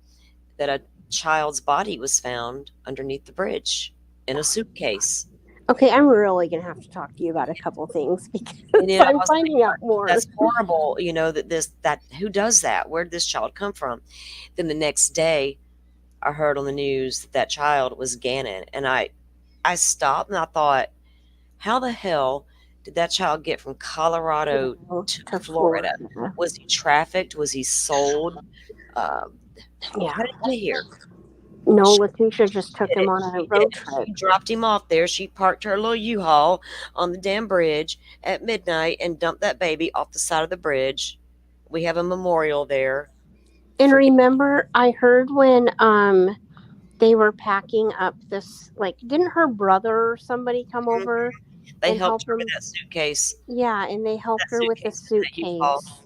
that a child's body was found underneath the bridge in a suitcase. Okay, I'm really gonna have to talk to you about a couple things because And then I I'm was finding out more. That's horrible. That who does that? Where did this child come from? Then the next day, I heard on the news that child was Gannon, and I stopped and I thought, how the hell did that child get from Colorado to Florida? Was he trafficked? Was he sold? Yeah. How did he get here? No, Letitia just took him on a road trip. She dropped him off there. She parked her little U-Haul on the damn bridge at midnight and dumped that baby off the side of the bridge. We have a memorial there. And remember, I heard when they were packing up this, like, didn't her brother or somebody come over? They and helped help her him? with that suitcase. Yeah, and they helped That her with the suitcase, that U-Haul. suitcase.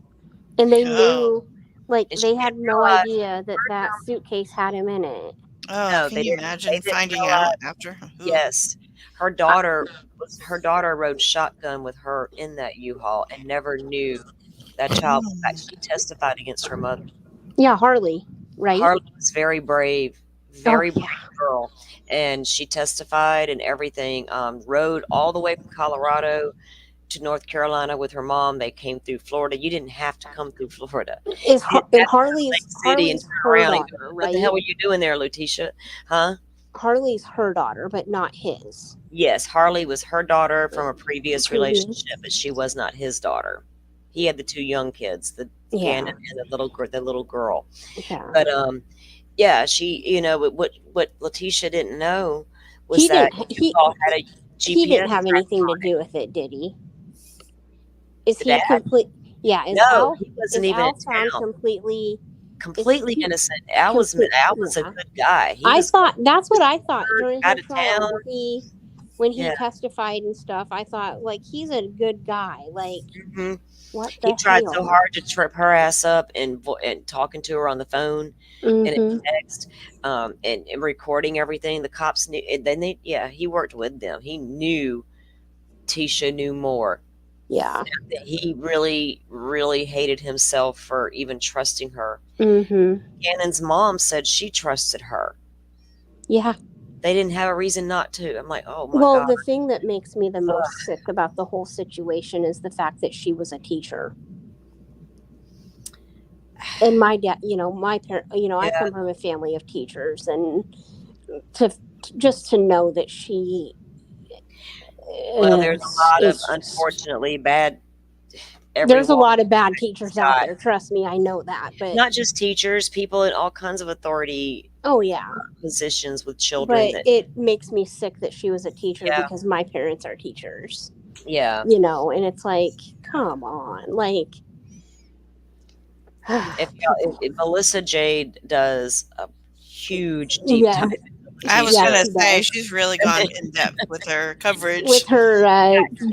And they Oh. knew, like, And she they had didn't no realize- idea that suitcase had him in it. Oh, No, can they you didn't- imagine they didn't finding realize- out after? Ooh. Yes. Her daughter rode shotgun with her in that U-Haul and never knew that child was actually testified against her mother. Yeah, Harley, right? Harley was very brave, very Oh, yeah. brave girl. And she testified and everything, rode all the way from Colorado to North Carolina with her mom. They came through Florida. You didn't have to come through Florida. Is You didn't have to Harley's Lake City and Harley's turn her around and go, daughter, what the right? hell were you doing there, Letitia? Huh? Harley's her daughter, but not his. Yes, Harley was her daughter from a previous Previous. relationship, but she was not his daughter. He had the two young kids, the Yeah. Gannon and the little girl. Yeah. But yeah, she, you know, what Letitia didn't know was He that didn't. you all had a GPS. He didn't have anything to do with it, did he? Is The he dad? complete? Yeah. Is No, Al? he Is wasn't even Al in found town. completely? Completely he innocent. Al was complete? a Yeah. good guy. He I was thought that's what I thought during out her of trial town. when he Yeah. testified and stuff. I thought like he's a good guy. Like hmm what the He tried so hell? hard to trip her ass up and talking to her on the phone and in Mm-hmm. text, and recording everything. The cops knew, and then he worked with them. He knew Tisha knew more. Yeah. He really, really hated himself for even trusting her. Mm-hmm. Gannon's mom said she trusted her. Yeah. They didn't have a reason not to. I'm like, oh my Well, God. the thing that makes me the most sick about the whole situation is the fact that she was a teacher. And my dad, my parent, I Yeah. come from a family of teachers, and just to know that she. Well, there's a lot of unfortunately bad. There's a lot of bad teachers out there. Trust me, I know that. But not just teachers, people in all kinds of authority. Oh yeah, positions with children. But it makes me sick that she was a teacher because my parents are teachers. Yeah. And it's like, come on, like. if Melissa Jade does a huge deep dive. I was going to say, she's really gone in depth with her coverage. With her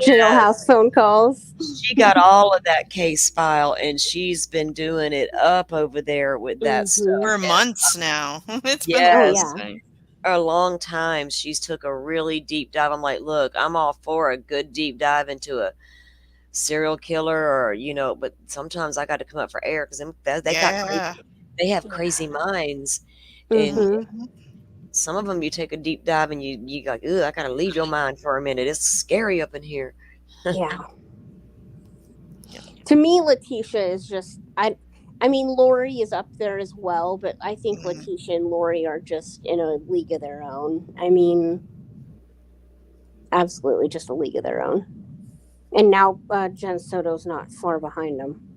jailhouse phone calls. She got all of that case file, and she's been doing it up over there with that stuff. For months now. It's been a long time. She's took a really deep dive. I'm like, look, I'm all for a good deep dive into a serial killer or, but sometimes I got to come up for air because they have crazy minds. And some of them you take a deep dive and you like, I gotta leave your mind for a minute. It's scary up in here. Yeah. To me, Letitia is just I mean Lori is up there as well, but I think Letitia and Lori are just in a league of their own. I mean, absolutely just a league of their own. And now Jen Soto's not far behind them.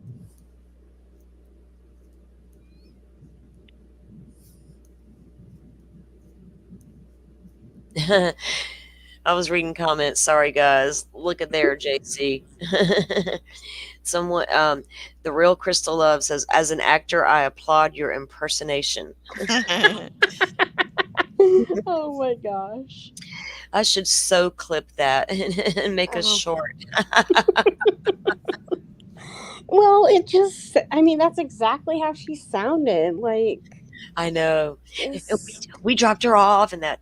I was reading comments. Sorry, guys. Look at there, JC. Someone, the real Crystal Love says, as an actor, I applaud your impersonation. Oh my gosh. I should so clip that and make a short. Well, that's exactly how she sounded. Like, I know. We dropped her off and that.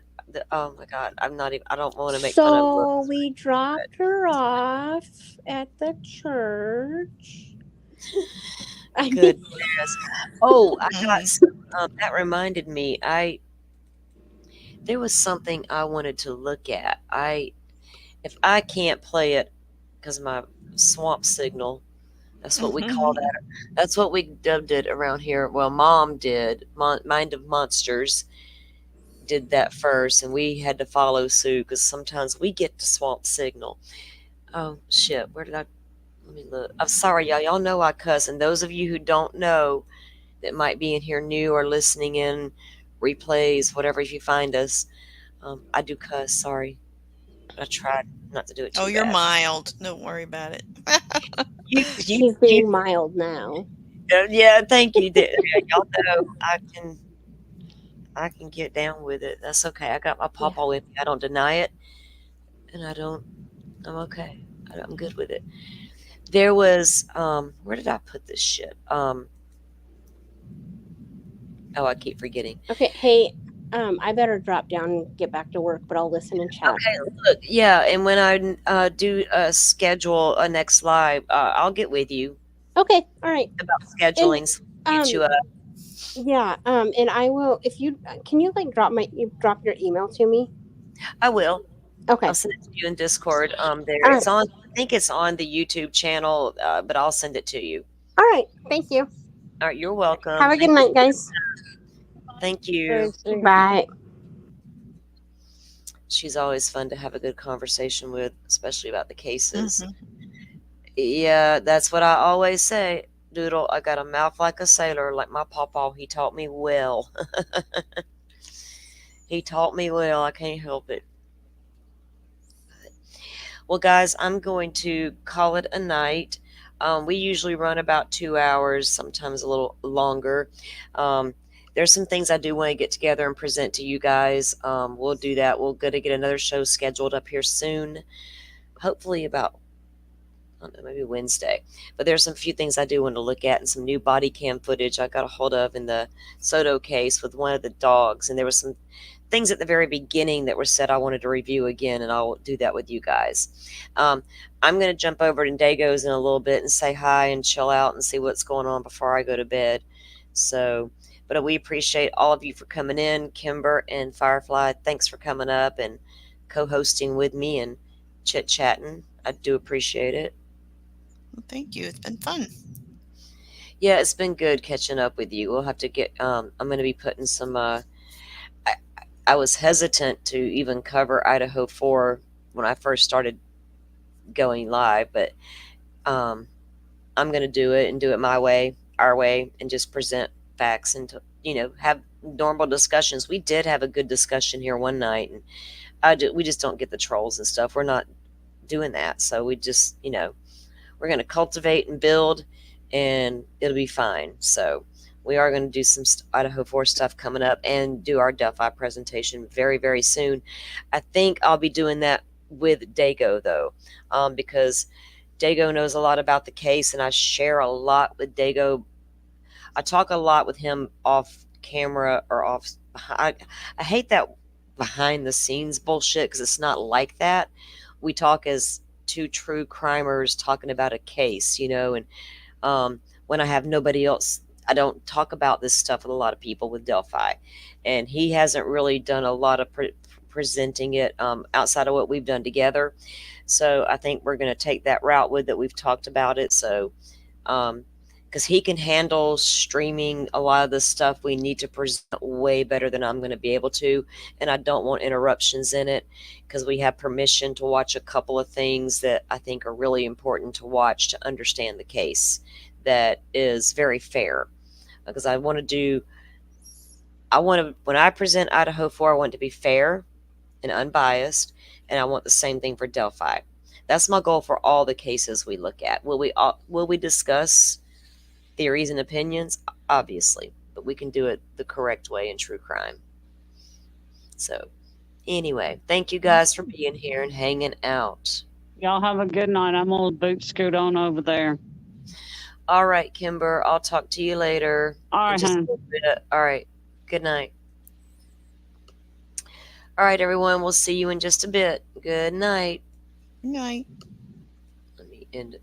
Oh my God, I don't want to make fun of her. So we dropped her off at the church. Goodness. Oh, I got some, that reminded me. There was something I wanted to look at. If I can't play it because my swamp signal, that's what we call that. That's what we dubbed it around here. Well, Mom did. Mind of Monsters did that first, and we had to follow suit because sometimes we get the swamp signal. Oh shit, let me look. I'm sorry, y'all know I cuss, and those of you who don't know that might be in here new or listening in replays, whatever, if you find us, I do cuss. Sorry, I tried not to do it too you're bad. mild, don't worry about it. She's being mild now. Yeah, thank you. Y'all know I can get down with it. That's okay. I got my pawpaw with me. I don't deny it. And I'm okay. I'm good with it. There was, where did I put this shit? I keep forgetting. Okay. Hey, I better drop down and get back to work, but I'll listen and chat. Okay. Look, yeah. And when I do schedule a next live, I'll get with you. Okay. All right. About scheduling. Get you yeah, and I will. If you can, you like drop your email to me. I will. Okay. I'll send it to you in Discord. There, it's on think it's on the YouTube channel, but I'll send it to you. All right. Thank you. All right, you're welcome. Have a good night, guys. Thank you. Bye. She's always fun to have a good conversation with, especially about the cases. Mhm. Yeah, that's what I always say. Doodle, I got a mouth like a sailor, like my pawpaw. He taught me well. He taught me well. I can't help it. Well, guys, I'm going to call it a night. We usually run about 2 hours, sometimes a little longer. There's some things I do want to get together and present to you guys. We'll do that. We're going to get another show scheduled up here soon. Hopefully about, I don't know, maybe Wednesday. But there's some few things I do want to look at and some new body cam footage I got a hold of in the Soto case with one of the dogs. And there was some things at the very beginning that were said I wanted to review again, and I'll do that with you guys. I'm going to jump over to Dago's in a little bit and say hi and chill out and see what's going on before I go to bed. So, but we appreciate all of you for coming in. Kimber and Firefly, thanks for coming up and co-hosting with me and chit-chatting. I do appreciate it. Well, thank you. It's been fun. Yeah, it's been good catching up with you. We'll have to get, I'm going to be putting some, I was hesitant to even cover Idaho 4 when I first started going live, but I'm going to do it and do it my way, our way, and just present facts and, have normal discussions. We did have a good discussion here one night, and we just don't get the trolls and stuff. We're not doing that. So we just, we're going to cultivate and build, and it'll be fine. So we are going to do some Idaho 4 stuff coming up and do our Delphi presentation very, very soon. I think I'll be doing that with Dago, though, because Dago knows a lot about the case, and I share a lot with Dago. I talk a lot with him off camera or off. I hate that behind the scenes bullshit because it's not like that. We talk as two true crimers talking about a case, and when I have nobody else, I don't talk about this stuff with a lot of people with Delphi, and he hasn't really done a lot of presenting it outside of what we've done together. So I think we're going to take that route with that. We've talked about it. So, because he can handle streaming a lot of the stuff we need to present way better than I'm going to be able to. And I don't want interruptions in it because we have permission to watch a couple of things that I think are really important to watch to understand the case. That is very fair, because when I present Idaho 4, I want it to be fair and unbiased, and I want the same thing for Delphi. That's my goal for all the cases we look at. Will we discuss theories and opinions? Obviously, but we can do it the correct way in true crime. So anyway, thank you guys for being here and hanging out. Y'all have a good night. I'm going to boot scoot on over there. All right, Kimber, I'll talk to you later. All right, hon. All right. Good night. All right, everyone. We'll see you in just a bit. Good night. Good night. Let me end it.